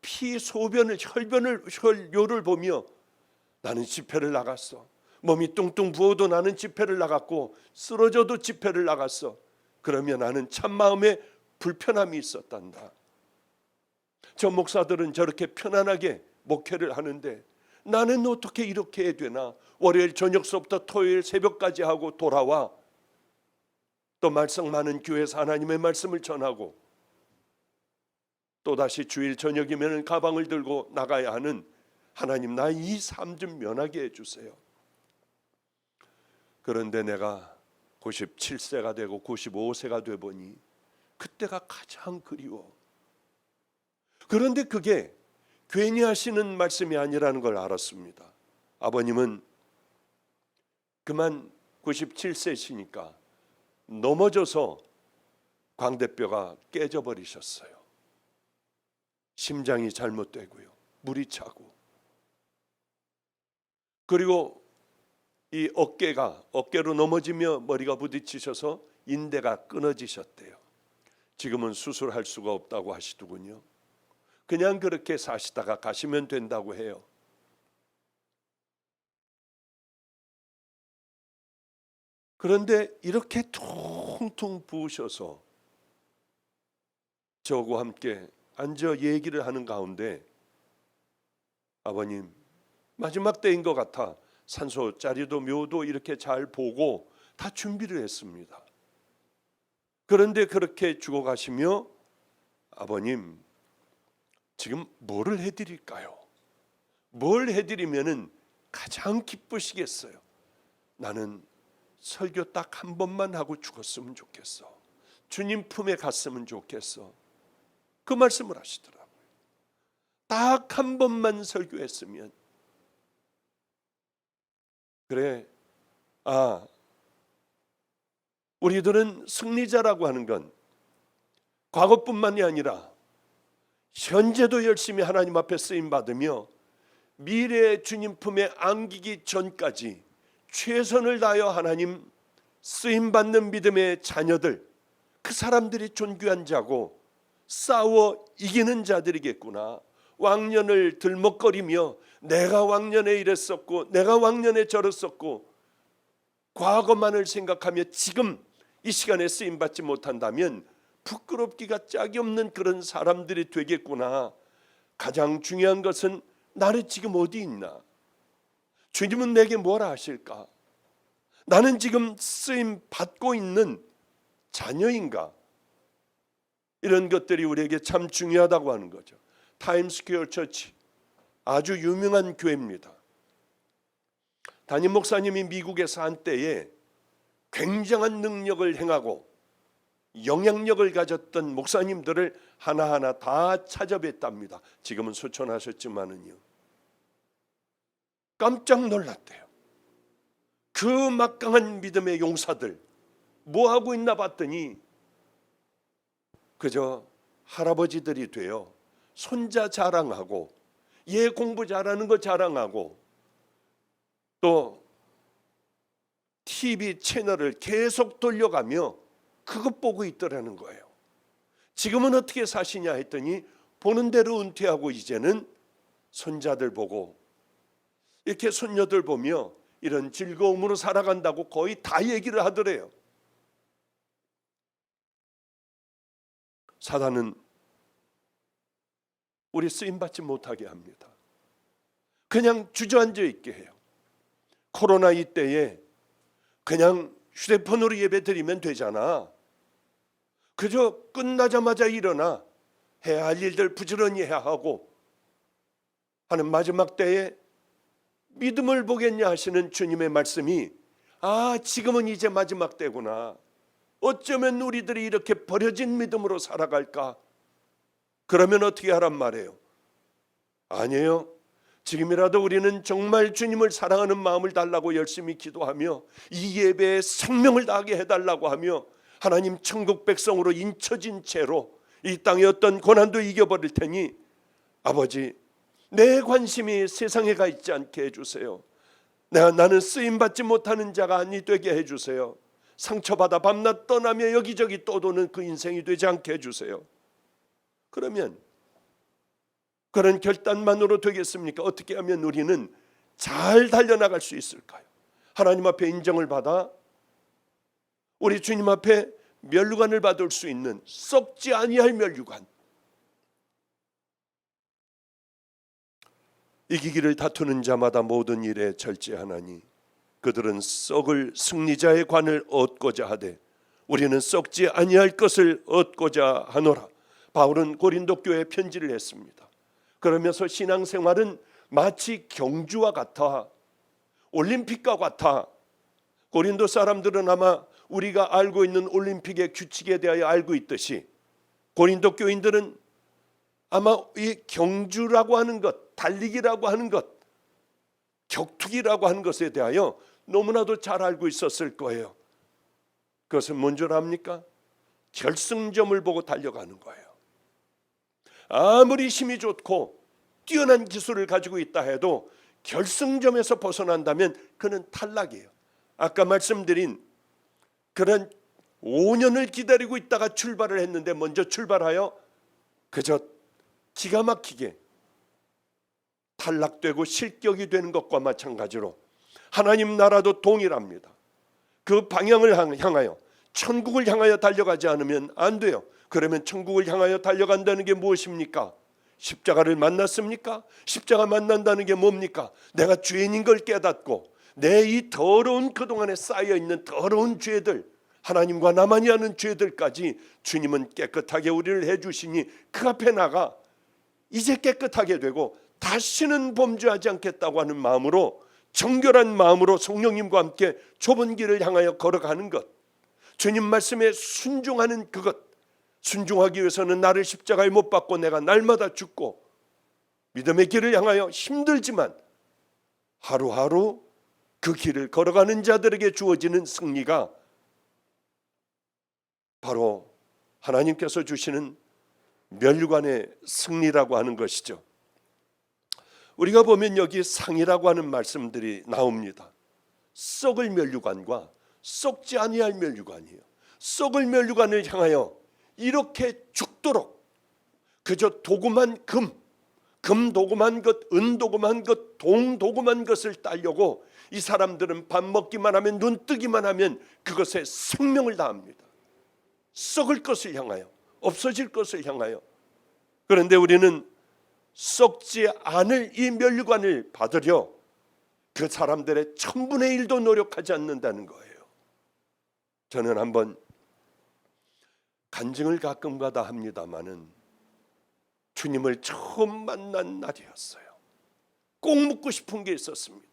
피, 소변을, 혈요를 보며 나는 집회를 나갔어. 몸이 뚱뚱 부어도 나는 집회를 나갔고 쓰러져도 집회를 나갔어. 그러면 나는 참마음에 불편함이 있었단다. 저 목사들은 저렇게 편안하게 목회를 하는데 나는 어떻게 이렇게 해야 되나? 월요일 저녁서부터 토요일 새벽까지 하고 돌아와 또 말썽 많은 교회에서 하나님의 말씀을 전하고 또다시 주일 저녁이면 가방을 들고 나가야 하는 하나님, 나 이 삶 좀 면하게 해주세요. 그런데 내가 97세가 되고 95세가 돼 보니 그때가 가장 그리워. 그런데 그게 괜히 하시는 말씀이 아니라는 걸 알았습니다. 아버님은 그만 97세시니까 넘어져서 광대뼈가 깨져버리셨어요. 심장이 잘못되고요, 물이 차고, 그리고 이 어깨로 넘어지며 머리가 부딪히셔서 인대가 끊어지셨대요. 지금은 수술할 수가 없다고 하시더군요. 그냥 그렇게 사시다가 가시면 된다고 해요. 그런데 이렇게 퉁퉁 부으셔서 저하고 함께 앉아 얘기를 하는 가운데 아버님 마지막 때인 것 같아 산소 자리도 묘도 이렇게 잘 보고 다 준비를 했습니다. 그런데 그렇게 죽어가시며 아버님 지금 뭐를 해드릴까요? 뭘 해드리면은 가장 기쁘시겠어요? 나는 설교 딱 한 번만 하고 죽었으면 좋겠어. 주님 품에 갔으면 좋겠어. 그 말씀을 하시더라고요. 딱 한 번만 설교했으면. 그래, 우리들은 승리자라고 하는 건 과거뿐만이 아니라 현재도 열심히 하나님 앞에 쓰임 받으며 미래의 주님 품에 안기기 전까지 최선을 다하여 하나님 쓰임 받는 믿음의 자녀들, 그 사람들이 존귀한 자고 싸워 이기는 자들이겠구나. 왕년을 들먹거리며 내가 왕년에 이랬었고 내가 왕년에 저랬었고 과거만을 생각하며 지금 이 시간에 쓰임 받지 못한다면 부끄럽기가 짝이 없는 그런 사람들이 되겠구나. 가장 중요한 것은 나는 지금 어디 있나? 주님은 내게 뭐라 하실까? 나는 지금 쓰임 받고 있는 자녀인가? 이런 것들이 우리에게 참 중요하다고 하는 거죠. 타임스퀘어 처치, 아주 유명한 교회입니다. 담임 목사님이 미국에서 한때에 굉장한 능력을 행하고 영향력을 가졌던 목사님들을 하나하나 다 찾아뵀답니다. 지금은 소천하셨지만은요. 깜짝 놀랐대요. 그 막강한 믿음의 용사들 뭐 하고 있나 봤더니 그저 할아버지들이 되어 손자 자랑하고 얘 공부 잘하는 거 자랑하고 또 TV 채널을 계속 돌려가며 그것 보고 있더라는 거예요. 지금은 어떻게 사시냐 했더니 보는 대로 은퇴하고 이제는 손자들 보고 이렇게 손녀들 보며 이런 즐거움으로 살아간다고 거의 다 얘기를 하더래요. 사단은 우리 쓰임받지 못하게 합니다. 그냥 주저앉아 있게 해요. 코로나 이때에 그냥 휴대폰으로 예배 드리면 되잖아. 그저 끝나자마자 일어나 해야 할 일들 부지런히 해야 하고 하는 마지막 때에 믿음을 보겠냐 하시는 주님의 말씀이 지금은 이제 마지막 때구나. 어쩌면 우리들이 이렇게 버려진 믿음으로 살아갈까? 그러면 어떻게 하란 말이에요? 아니에요. 지금이라도 우리는 정말 주님을 사랑하는 마음을 달라고 열심히 기도하며 이 예배에 생명을 다하게 해달라고 하며 하나님 천국 백성으로 인쳐진 채로 이 땅의 어떤 고난도 이겨버릴 테니 아버지 내 관심이 세상에 가 있지 않게 해주세요. 나는 쓰임받지 못하는 자가 아니 되게 해주세요. 상처받아 밤낮 떠나며 여기저기 떠도는 그 인생이 되지 않게 해주세요. 그러면 그런 결단만으로 되겠습니까? 어떻게 하면 우리는 잘 달려나갈 수 있을까요? 하나님 앞에 인정을 받아 우리 주님 앞에 면류관을 받을 수 있는 썩지 아니할 면류관. 이기기를 다투는 자마다 모든 일에 절제하나니 그들은 썩을 승리자의 관을 얻고자 하되 우리는 썩지 아니할 것을 얻고자 하노라. 바울은 고린도 교회에 편지를 했습니다. 그러면서 신앙생활은 마치 경주와 같아, 올림픽과 같아. 고린도 사람들은 아마 우리가 알고 있는 올림픽의 규칙에 대하여 알고 있듯이 고린도 교인들은 아마 이 경주라고 하는 것, 달리기라고 하는 것, 격투기라고 하는 것에 대하여 너무나도 잘 알고 있었을 거예요. 그것은 뭔 줄 압니까? 결승점을 보고 달려가는 거예요. 아무리 힘이 좋고 뛰어난 기술을 가지고 있다 해도 결승점에서 벗어난다면 그는 탈락이에요. 아까 말씀드린 그런 5년을 기다리고 있다가 출발을 했는데 먼저 출발하여 그저 기가 막히게 탈락되고 실격이 되는 것과 마찬가지로 하나님 나라도 동일합니다. 그 방향을 향하여 천국을 향하여 달려가지 않으면 안 돼요. 그러면 천국을 향하여 달려간다는 게 무엇입니까? 십자가를 만났습니까? 십자가 만난다는 게 뭡니까? 내가 죄인인 걸 깨닫고 내 이 더러운 그동안에 쌓여있는 더러운 죄들, 하나님과 나만이 아는 죄들까지 주님은 깨끗하게 우리를 해주시니 그 앞에 나가 이제 깨끗하게 되고 다시는 범죄하지 않겠다고 하는 마음으로, 정결한 마음으로 성령님과 함께 좁은 길을 향하여 걸어가는 것, 주님 말씀에 순종하는 그것, 순종하기 위해서는 나를 십자가에 못 박고 내가 날마다 죽고 믿음의 길을 향하여 힘들지만 하루하루 그 길을 걸어가는 자들에게 주어지는 승리가 바로 하나님께서 주시는 멸류관의 승리라고 하는 것이죠. 우리가 보면 여기 상이라고 하는 말씀들이 나옵니다. 썩을 면류관과 썩지 아니할 면류관이에요. 썩을 면류관을 향하여 이렇게 죽도록 그저 도금한 금 도금한 것, 은 도금한 것, 동 도금한 것을 따려고 이 사람들은 밥 먹기만 하면, 눈 뜨기만 하면 그것에 생명을 다합니다. 썩을 것을 향하여, 없어질 것을 향하여. 그런데 우리는 썩지 않을 이 멸류관을 받으려 그 사람들의 1000분의 1도 노력하지 않는다는 거예요. 저는 한번 간증을 가끔가다 합니다마는 주님을 처음 만난 날이었어요. 꼭 묻고 싶은 게 있었습니다.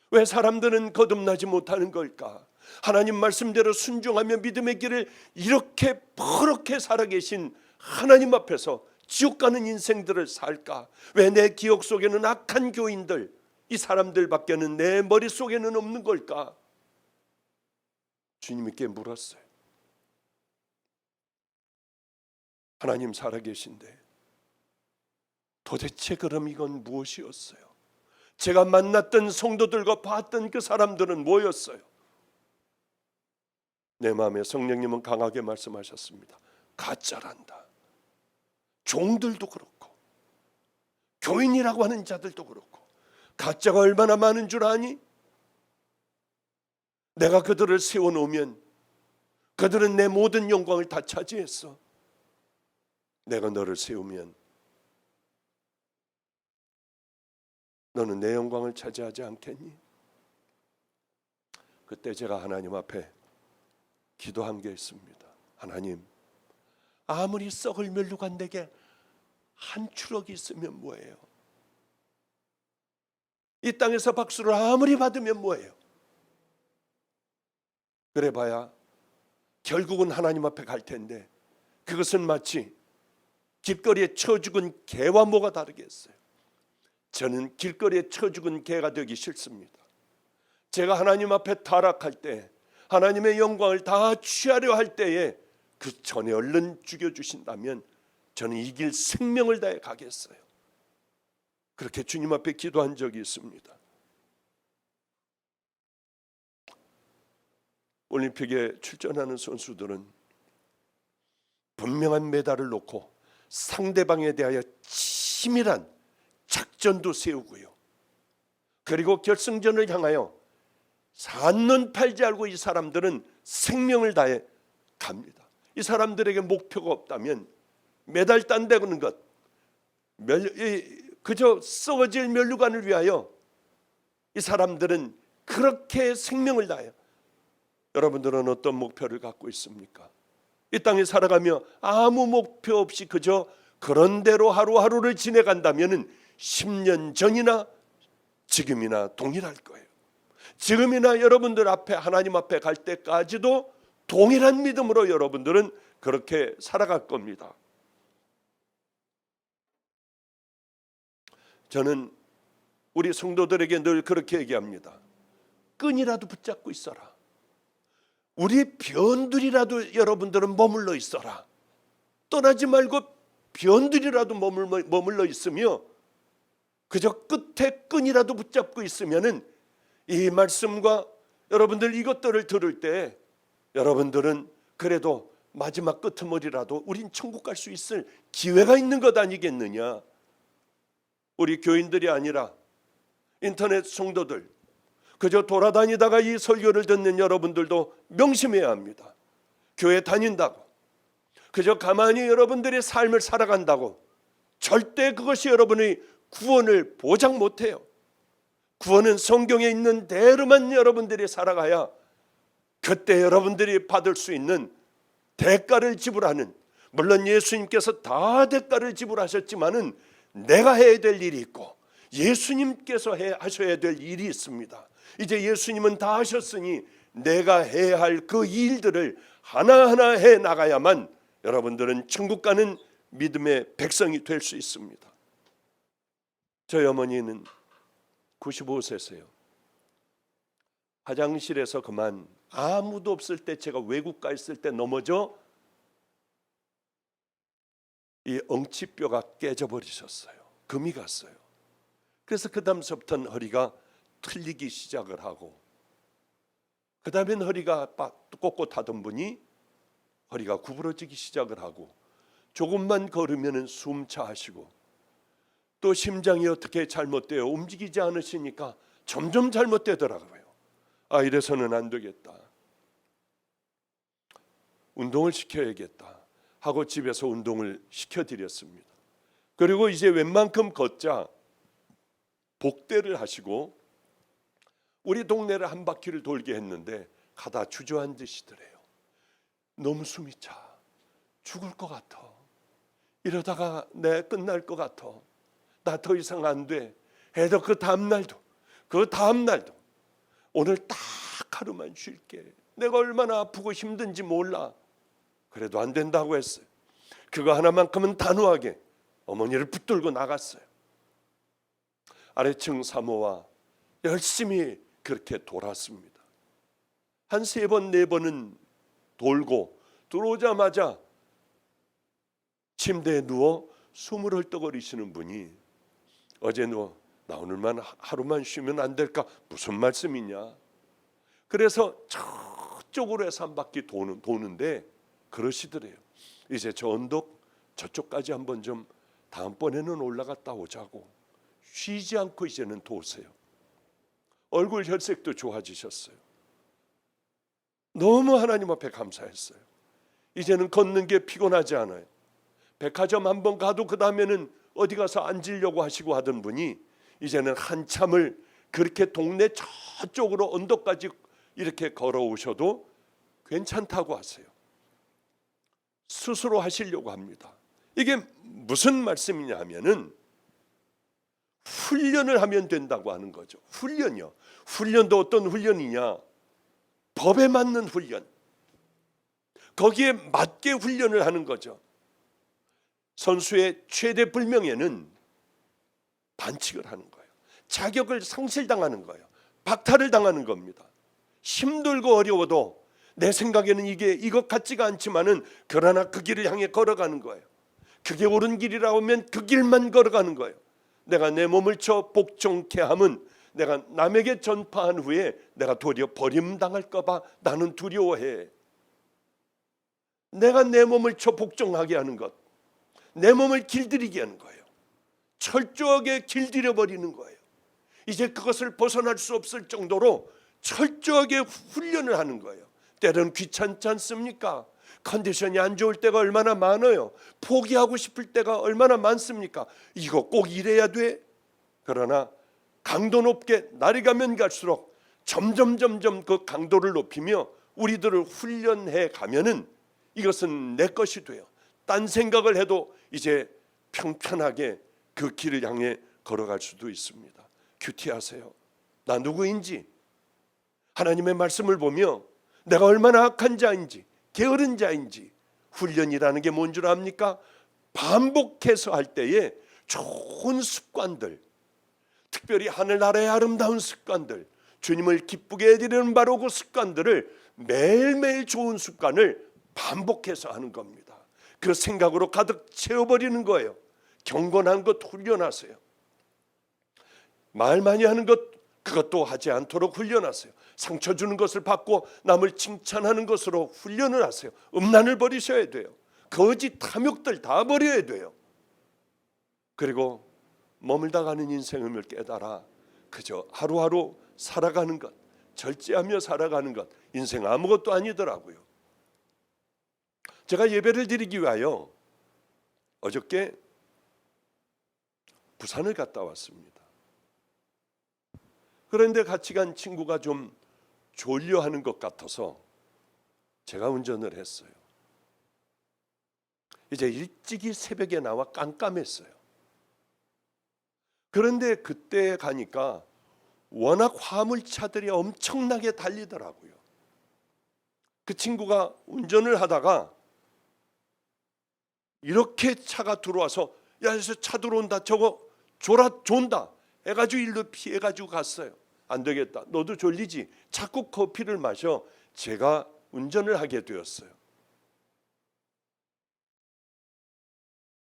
왜 사람들은 거듭나지 못하는 걸까? 하나님 말씀대로 순종하며 믿음의 길을 이렇게 버럭게 살아계신 하나님 앞에서 지옥 가는 인생들을 살까? 왜 내 기억 속에는 악한 교인들, 이 사람들밖에는 내 머릿속에는 없는 걸까? 주님께 물었어요. 하나님 살아계신데 도대체 그럼 이건 무엇이었어요? 제가 만났던 성도들과 봤던 그 사람들은 뭐였어요? 내 마음에 성령님은 강하게 말씀하셨습니다. 가짜란다. 종들도 그렇고 교인이라고 하는 자들도 그렇고 가짜가 얼마나 많은 줄 아니? 내가 그들을 세워놓으면 그들은 내 모든 영광을 다 차지했어. 내가 너를 세우면 너는 내 영광을 차지하지 않겠니? 그때 제가 하나님 앞에 기도한 게 있습니다. 하나님, 아무리 썩을 멸류관 내게 한 추럭이 있으면 뭐예요? 이 땅에서 박수를 아무리 받으면 뭐예요? 그래봐야 결국은 하나님 앞에 갈 텐데 그것은 마치 길거리에 쳐 죽은 개와 뭐가 다르겠어요? 저는 길거리에 쳐 죽은 개가 되기 싫습니다. 제가 하나님 앞에 타락할 때, 하나님의 영광을 다 취하려 할 때에 그 전에 얼른 죽여주신다면 저는 이 길 생명을 다해 가겠어요. 그렇게 주님 앞에 기도한 적이 있습니다. 올림픽에 출전하는 선수들은 분명한 메달을 놓고 상대방에 대하여 치밀한 작전도 세우고요. 그리고 결승전을 향하여 산눈 팔지 알고 이 사람들은 생명을 다해 갑니다. 이 사람들에게 목표가 없다면 메달 딴다는 것, 그저 썩어질 멸류관을 위하여 이 사람들은 그렇게 생명을 다해요. 여러분들은 어떤 목표를 갖고 있습니까? 이 땅에 살아가며 아무 목표 없이 그저 그런 대로 하루하루를 지내간다면 10년 전이나 지금이나 동일할 거예요. 지금이나 여러분들 앞에 하나님 앞에 갈 때까지도 동일한 믿음으로 여러분들은 그렇게 살아갈 겁니다. 저는 우리 성도들에게 늘 그렇게 얘기합니다. 끈이라도 붙잡고 있어라. 우리 변들이라도 여러분들은 머물러 있어라. 떠나지 말고 변들이라도 머물러 있으며 그저 끝에 끈이라도 붙잡고 있으면은 이 말씀과 여러분들 이것들을 들을 때 여러분들은 그래도 마지막 끄트머리라도 우린 천국 갈 수 있을 기회가 있는 것 아니겠느냐. 우리 교인들이 아니라 인터넷 성도들, 그저 돌아다니다가 이 설교를 듣는 여러분들도 명심해야 합니다. 교회 다닌다고 그저 가만히 여러분들의 삶을 살아간다고 절대 그것이 여러분의 구원을 보장 못해요. 구원은 성경에 있는 대로만 여러분들이 살아가야 그때 여러분들이 받을 수 있는 대가를 지불하는, 물론 예수님께서 다 대가를 지불하셨지만은 내가 해야 될 일이 있고 예수님께서 하셔야 될 일이 있습니다. 이제 예수님은 다 하셨으니 내가 해야 할 그 일들을 하나하나 해 나가야만 여러분들은 천국 가는 믿음의 백성이 될 수 있습니다. 저희 어머니는 95세세요. 화장실에서 그만 아무도 없을 때, 제가 외국 가 있을 때 넘어져 이 엉치뼈가 깨져버리셨어요. 금이 갔어요. 그래서 그 다음서부터는 허리가 틀리기 시작을 하고, 그 다음엔 허리가 꼿꼿하던 분이 허리가 구부러지기 시작을 하고, 조금만 걸으면 숨차 하시고, 또 심장이 어떻게 잘못돼요. 움직이지 않으시니까 점점 잘못되더라고요. 아, 이래서는 안 되겠다. 운동을 시켜야겠다 하고 집에서 운동을 시켜드렸습니다. 그리고 이제 웬만큼 걷자 복대를 하시고 우리 동네를 한 바퀴를 돌게 했는데 가다 주저앉으시더래요. 너무 숨이 차. 죽을 것 같아. 이러다가 내 끝날 것 같아. 나 더 이상 안 돼. 해도 그 다음날도 오늘 딱 하루만 쉴게. 내가 얼마나 아프고 힘든지 몰라. 그래도 안 된다고 했어요. 그거 하나만큼은 단호하게 어머니를 붙들고 나갔어요. 아래층 사모와 열심히 그렇게 돌았습니다. 한 3번 4번은 돌고 들어오자마자 침대에 누워 숨을 헐떡거리시는 분이, 어제 나 오늘만 하루만 쉬면 안 될까? 무슨 말씀이냐? 그래서 저쪽으로 해서 한 바퀴 도는데 그러시더래요. 이제 저 언덕 저쪽까지 한번 좀 다음번에는 올라갔다 오자고. 쉬지 않고 이제는 도세요. 얼굴 혈색도 좋아지셨어요. 너무 하나님 앞에 감사했어요. 이제는 걷는 게 피곤하지 않아요. 백화점 한번 가도 그 다음에는 어디 가서 앉으려고 하시고 하던 분이 이제는 한참을 그렇게 동네 저쪽으로 언덕까지 이렇게 걸어오셔도 괜찮다고 하세요. 스스로 하시려고 합니다. 이게 무슨 말씀이냐 하면은 훈련을 하면 된다고 하는 거죠. 훈련이요. 훈련도 어떤 훈련이냐? 법에 맞는 훈련. 거기에 맞게 훈련을 하는 거죠. 선수의 최대 불명예는 반칙을 하는 거예요. 자격을 상실당하는 거예요. 박탈을 당하는 겁니다. 힘들고 어려워도 내 생각에는 이게 이것 같지가 않지만은 그러나 그 길을 향해 걸어가는 거예요. 그게 옳은 길이라고 하면 그 길만 걸어가는 거예요. 내가 내 몸을 쳐 복종케 함은 내가 남에게 전파한 후에 내가 도리어 버림당할까 봐 나는 두려워해. 내가 내 몸을 쳐 복종하게 하는 것, 내 몸을 길들이게 하는 거예요. 철저하게 길들여 버리는 거예요. 이제 그것을 벗어날 수 없을 정도로 철저하게 훈련을 하는 거예요. 때로는 귀찮지 않습니까? 컨디션이 안 좋을 때가 얼마나 많아요. 포기하고 싶을 때가 얼마나 많습니까? 이거 꼭 이래야 돼? 그러나 강도 높게 날이 가면 갈수록 점점 그 강도를 높이며 우리들을 훈련해 가면은 이것은 내 것이 돼요. 딴 생각을 해도 이제 평편하게 그 길을 향해 걸어갈 수도 있습니다. 큐티하세요. 나 누구인지, 하나님의 말씀을 보며 내가 얼마나 악한 자인지, 게으른 자인지. 훈련이라는 게 뭔 줄 압니까? 반복해서 할 때에 좋은 습관들, 특별히 하늘나라의 아름다운 습관들, 주님을 기쁘게 해드리는 바로 그 습관들을 매일매일 좋은 습관을 반복해서 하는 겁니다. 그 생각으로 가득 채워버리는 거예요. 경건한 것 훈련하세요. 말 많이 하는 것 그것도 하지 않도록 훈련하세요. 상처 주는 것을 받고 남을 칭찬하는 것으로 훈련을 하세요. 음란을 버리셔야 돼요. 거짓 탐욕들 다 버려야 돼요. 그리고 머물다 가는 인생을 깨달아 그저 하루하루 살아가는 것, 절제하며 살아가는 것, 인생 아무것도 아니더라고요. 제가 예배를 드리기 위하여 어저께 부산을 갔다 왔습니다. 그런데 같이 간 친구가 좀 졸려하는 것 같아서 제가 운전을 했어요. 이제 일찍이 새벽에 나와 깜깜했어요. 그런데 그때 가니까 워낙 화물차들이 엄청나게 달리더라고요. 그 친구가 운전을 하다가 이렇게 차가 들어와서 야, 여기서 차 들어온다, 저거 존다 해가지고 일로 피해가지고 갔어요. 안 되겠다, 너도 졸리지, 자꾸 커피를 마셔. 제가 운전을 하게 되었어요.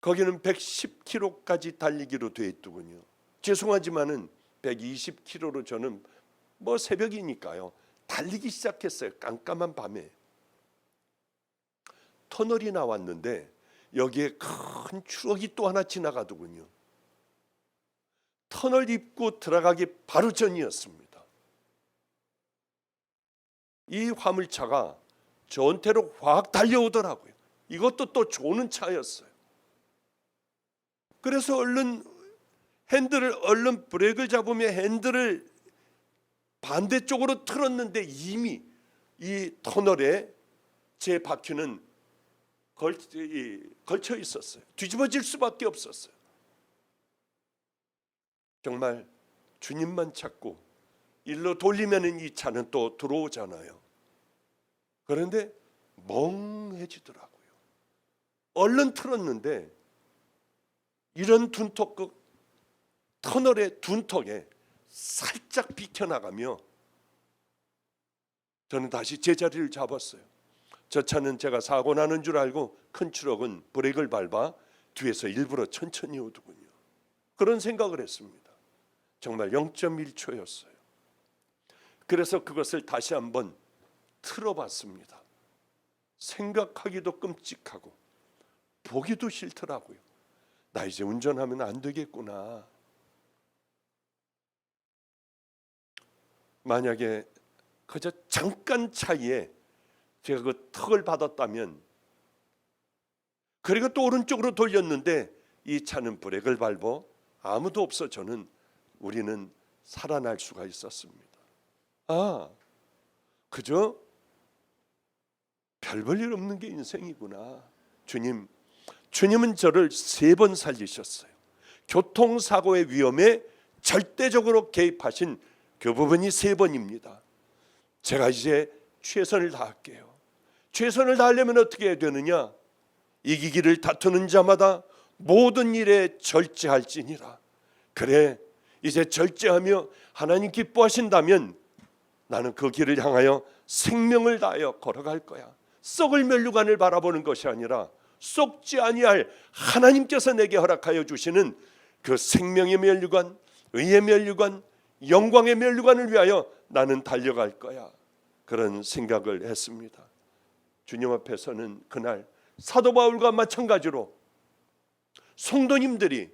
거기는 110km까지 달리기로 돼 있더군요. 죄송하지만은 120km로 저는 뭐 새벽이니까요 달리기 시작했어요. 깜깜한 밤에. 터널이 나왔는데 여기에 큰 추억이 또 하나 지나가더군요. 터널 입구 들어가기 바로 전이었습니다. 이 화물차가 저한테로 확 달려오더라고요. 이것도 또 조는 차였어요. 그래서 얼른 브레이크를 잡으며 핸들을 반대쪽으로 틀었는데 이미 이 터널에 제 바퀴는 걸쳐 있었어요. 뒤집어질 수밖에 없었어요. 정말 주님만 찾고 일로 돌리면 이 차는 또 들어오잖아요. 그런데 멍해지더라고요. 얼른 틀었는데 이런 터널의 둔턱에 살짝 비켜나가며 저는 다시 제자리를 잡았어요. 저 차는 제가 사고 나는 줄 알고 큰 트럭은 브레이크를 밟아 뒤에서 일부러 천천히 오더군요. 그런 생각을 했습니다. 정말 0.1초였어요. 그래서 그것을 다시 한번 틀어봤습니다. 생각하기도 끔찍하고 보기도 싫더라고요. 나 이제 운전하면 안 되겠구나. 만약에 그저 잠깐 차이에 제가 그 턱을 받았다면, 그리고 또 오른쪽으로 돌렸는데 이 차는 브레이크를 밟아 아무도 없어 우리는 살아날 수가 있었습니다. 그저 별 볼 일 없는 게 인생이구나. 주님은 저를 3번 살리셨어요. 교통사고의 위험에 절대적으로 개입하신 그 부분이 3번입니다. 제가 이제 최선을 다할게요. 최선을 다하려면 어떻게 해야 되느냐? 이기기를 다투는 자마다 모든 일에 절제할지니라. 그래, 이제 절제하며 하나님 기뻐하신다면 나는 그 길을 향하여 생명을 다하여 걸어갈 거야. 썩을 면류관을 바라보는 것이 아니라 썩지 아니할 하나님께서 내게 허락하여 주시는 그 생명의 면류관, 의의 면류관, 영광의 면류관을 위하여 나는 달려갈 거야. 그런 생각을 했습니다. 주님 앞에서는 그날 사도 바울과 마찬가지로 성도님들이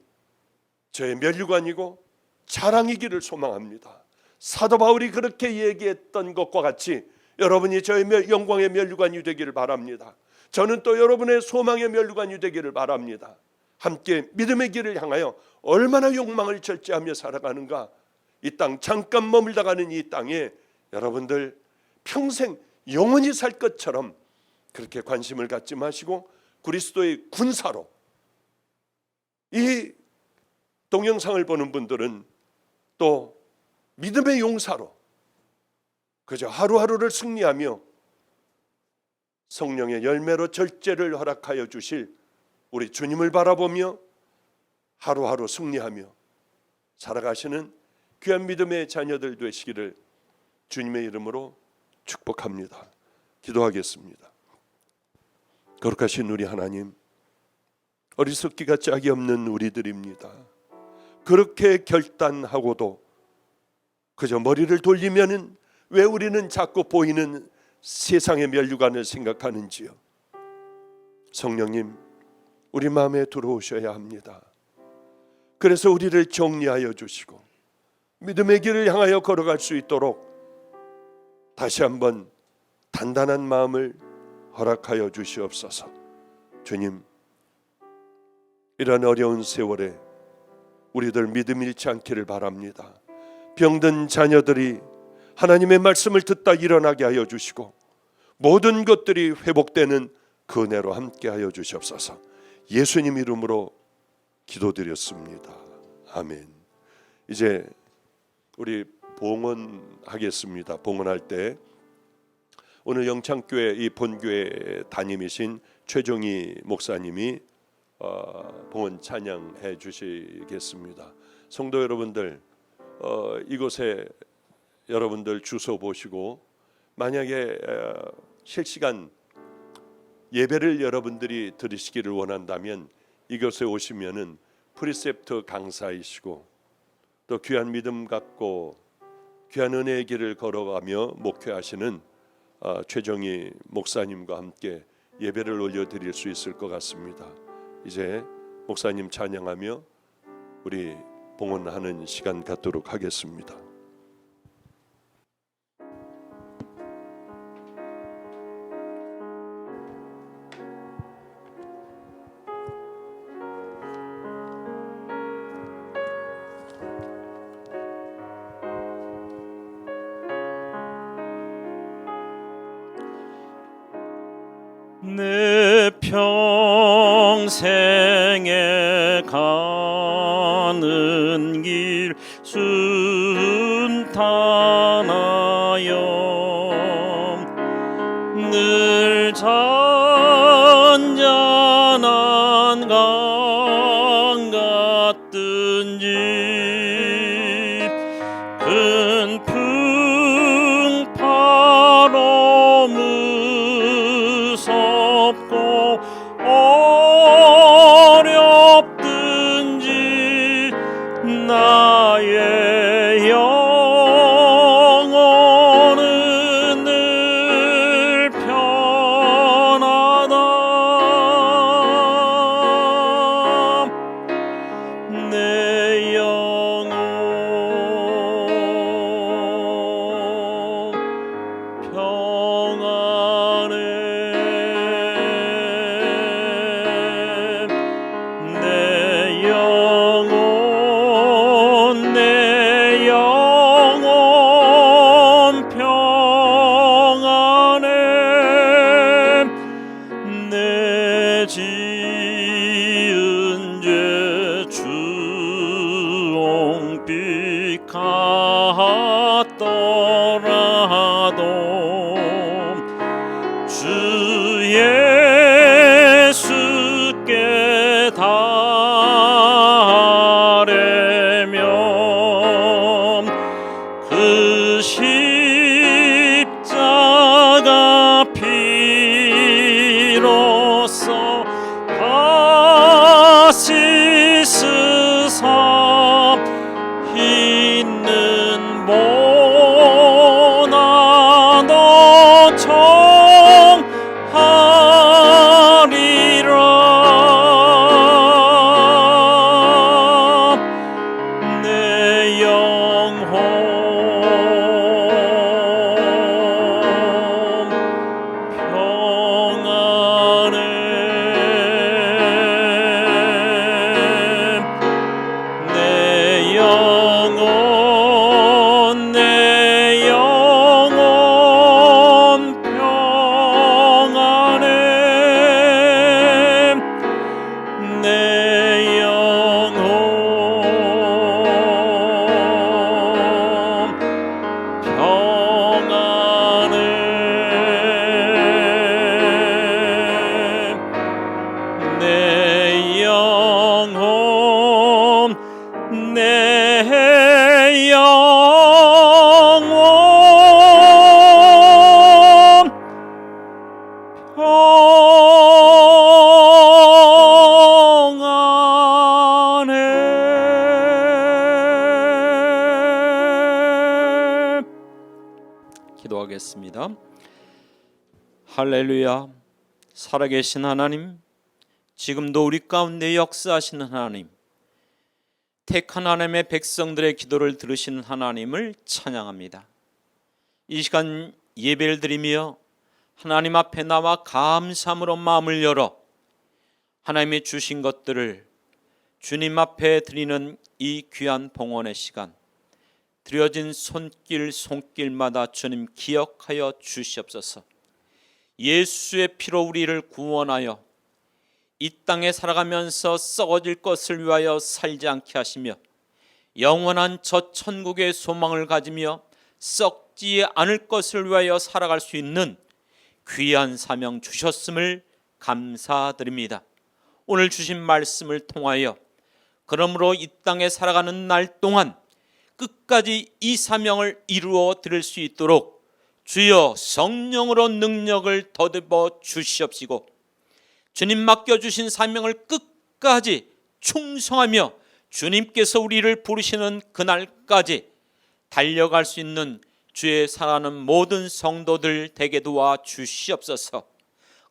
저의 면류관이고 자랑이기를 소망합니다. 사도 바울이 그렇게 얘기했던 것과 같이 여러분이 저의 영광의 면류관이 되기를 바랍니다. 저는 또 여러분의 소망의 면류관이 되기를 바랍니다. 함께 믿음의 길을 향하여 얼마나 욕망을 절제하며 살아가는가. 이 땅 잠깐 머물다 가는 이 땅에 여러분들 평생 영원히 살 것처럼 그렇게 관심을 갖지 마시고 그리스도의 군사로, 이 동영상을 보는 분들은 또 믿음의 용사로 그저 하루하루를 승리하며 성령의 열매로 절제를 허락하여 주실 우리 주님을 바라보며 하루하루 승리하며 살아가시는 귀한 믿음의 자녀들 되시기를 주님의 이름으로 축복합니다. 기도하겠습니다. 거룩하신 우리 하나님, 어리석기가 짝이 없는 우리들입니다. 그렇게 결단하고도 그저 머리를 돌리면은 왜 우리는 자꾸 보이는 세상의 면류관을 생각하는지요? 성령님, 우리 마음에 들어오셔야 합니다. 그래서 우리를 정리하여 주시고 믿음의 길을 향하여 걸어갈 수 있도록 다시 한번 단단한 마음을 허락하여 주시옵소서. 주님, 이런 어려운 세월에 우리들 믿음 잃지 않기를 바랍니다. 병든 자녀들이 하나님의 말씀을 듣다 일어나게 하여 주시고 모든 것들이 회복되는 그 은혜로 함께하여 주시옵소서. 예수님 이름으로 기도드렸습니다. 아멘. 이제 우리 봉헌하겠습니다. 봉헌할 때 오늘 영창교회 이 본교회 담임이신 최종희 목사님이 봉헌 찬양해 주시겠습니다. 성도 여러분들, 이곳에 여러분들 주소 보시고 만약에 실시간 예배를 여러분들이 들으시기를 원한다면 이곳에 오시면은 프리셉트 강사이시고 또 귀한 믿음 갖고 귀한 은혜의 길을 걸어가며 목회하시는 최정희 목사님과 함께 예배를 올려드릴 수 있을 것 같습니다. 이제 목사님 찬양하며 우리 봉헌하는 시간 갖도록 하겠습니다. 내 평생에 가는 길 순탄하여 늘 잔잔한 강 같든지 큰 풍파로 무섭고 어렵든지 나의 영혼은 늘 편하다. 내 영혼 평안해. 내 영혼 평안해. 내 지은 죄 주홍빛 같더라도 주 예수께 달래면 그 십자가 피로써 다시 스사 있는 모나 너 청하리. 기도하겠습니다. 할렐루야. 살아계신 하나님, 지금도 우리 가운데 역사하시는 하나님, 택한 하나님의 백성들의 기도를 들으시는 하나님을 찬양합니다. 이 시간 예배를 드리며 하나님 앞에 나와 감사함으로 마음을 열어 하나님이 주신 것들을 주님 앞에 드리는 이 귀한 봉헌의 시간, 드려진 손길마다 주님 기억하여 주시옵소서. 예수의 피로 우리를 구원하여 이 땅에 살아가면서 썩어질 것을 위하여 살지 않게 하시며 영원한 저 천국의 소망을 가지며 썩지 않을 것을 위하여 살아갈 수 있는 귀한 사명 주셨음을 감사드립니다. 오늘 주신 말씀을 통하여 그러므로 이 땅에 살아가는 날 동안 끝까지 이 사명을 이루어 드릴 수 있도록 주여 성령으로 능력을 더듬어 주시옵시고 주님 맡겨주신 사명을 끝까지 충성하며 주님께서 우리를 부르시는 그날까지 달려갈 수 있는 주의 사랑하는 모든 성도들 되게 도와 주시옵소서.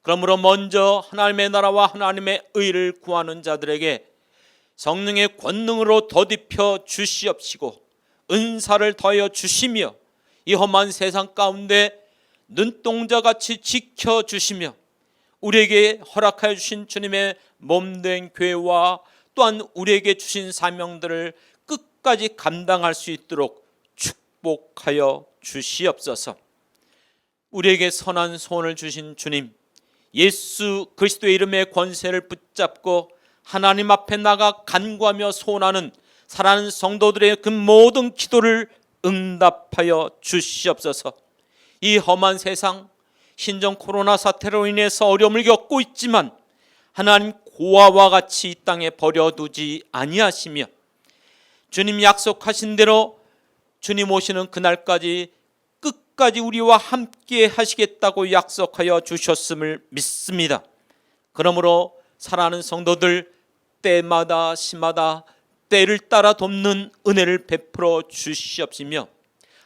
그러므로 먼저 하나님의 나라와 하나님의 의를 구하는 자들에게 성령의 권능으로 더딥혀 주시옵시고 은사를 더하여 주시며 이 험한 세상 가운데 눈동자같이 지켜주시며 우리에게 허락하여 주신 주님의 몸된 교회와 또한 우리에게 주신 사명들을 끝까지 감당할 수 있도록 축복하여 주시옵소서. 우리에게 선한 소원을 주신 주님, 예수 그리스도의 이름의 권세를 붙잡고 하나님 앞에 나가 간구하며 소원하는 사랑하는 성도들의 그 모든 기도를 응답하여 주시옵소서. 이 험한 세상 신종 코로나 사태로 인해서 어려움을 겪고 있지만 하나님 고아와 같이 이 땅에 버려두지 아니하시며 주님 약속하신 대로 주님 오시는 그날까지 끝까지 우리와 함께 하시겠다고 약속하여 주셨음을 믿습니다. 그러므로 사랑하는 성도들 때마다 시마다 때를 따라 돕는 은혜를 베풀어 주시옵시며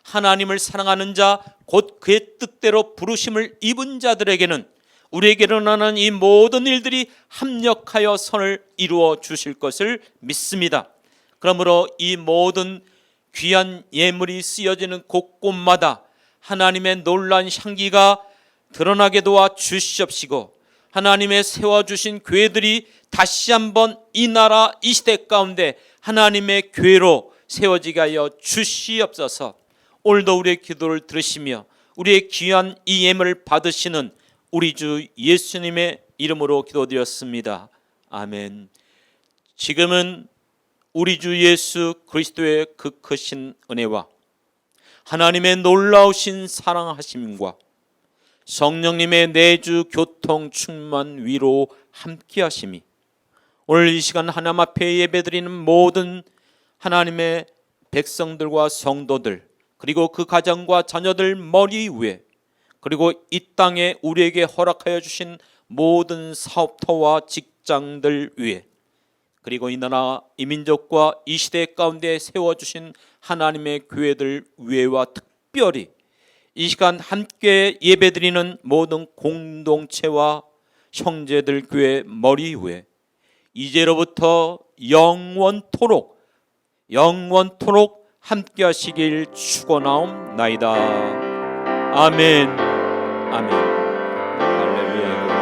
하나님을 사랑하는 자 곧 그의 뜻대로 부르심을 입은 자들에게는 우리에게 일어나는 이 모든 일들이 합력하여 선을 이루어 주실 것을 믿습니다. 그러므로 이 모든 귀한 예물이 쓰여지는 곳곳마다 하나님의 놀라운 향기가 드러나게 도와 주시옵시고 하나님의 세워주신 교회들이 다시 한번 이 나라 이 시대 가운데 하나님의 교회로 세워지게 하여 주시옵소서. 오늘도 우리의 기도를 들으시며 우리의 귀한 이 예물을 받으시는 우리 주 예수님의 이름으로 기도드렸습니다. 아멘. 지금은 우리 주 예수 그리스도의 그 크신 은혜와 하나님의 놀라우신 사랑하심과 성령님의 내주 교통 충만 위로 함께 하심이 오늘 이 시간 하나님 앞에 예배드리는 모든 하나님의 백성들과 성도들 그리고 그 가정과 자녀들 머리 위에 그리고 이 땅에 우리에게 허락하여 주신 모든 사업터와 직장들 위에 그리고 이 나라 이 민족과 이 시대 가운데 세워주신 하나님의 교회들 위에와 특별히 이 시간 함께 예배드리는 모든 공동체와 형제들 교회 머리 위에 이제로부터 영원토록 함께 하시길 축원하옵나이다. 아멘. 아멘. 할렐루야.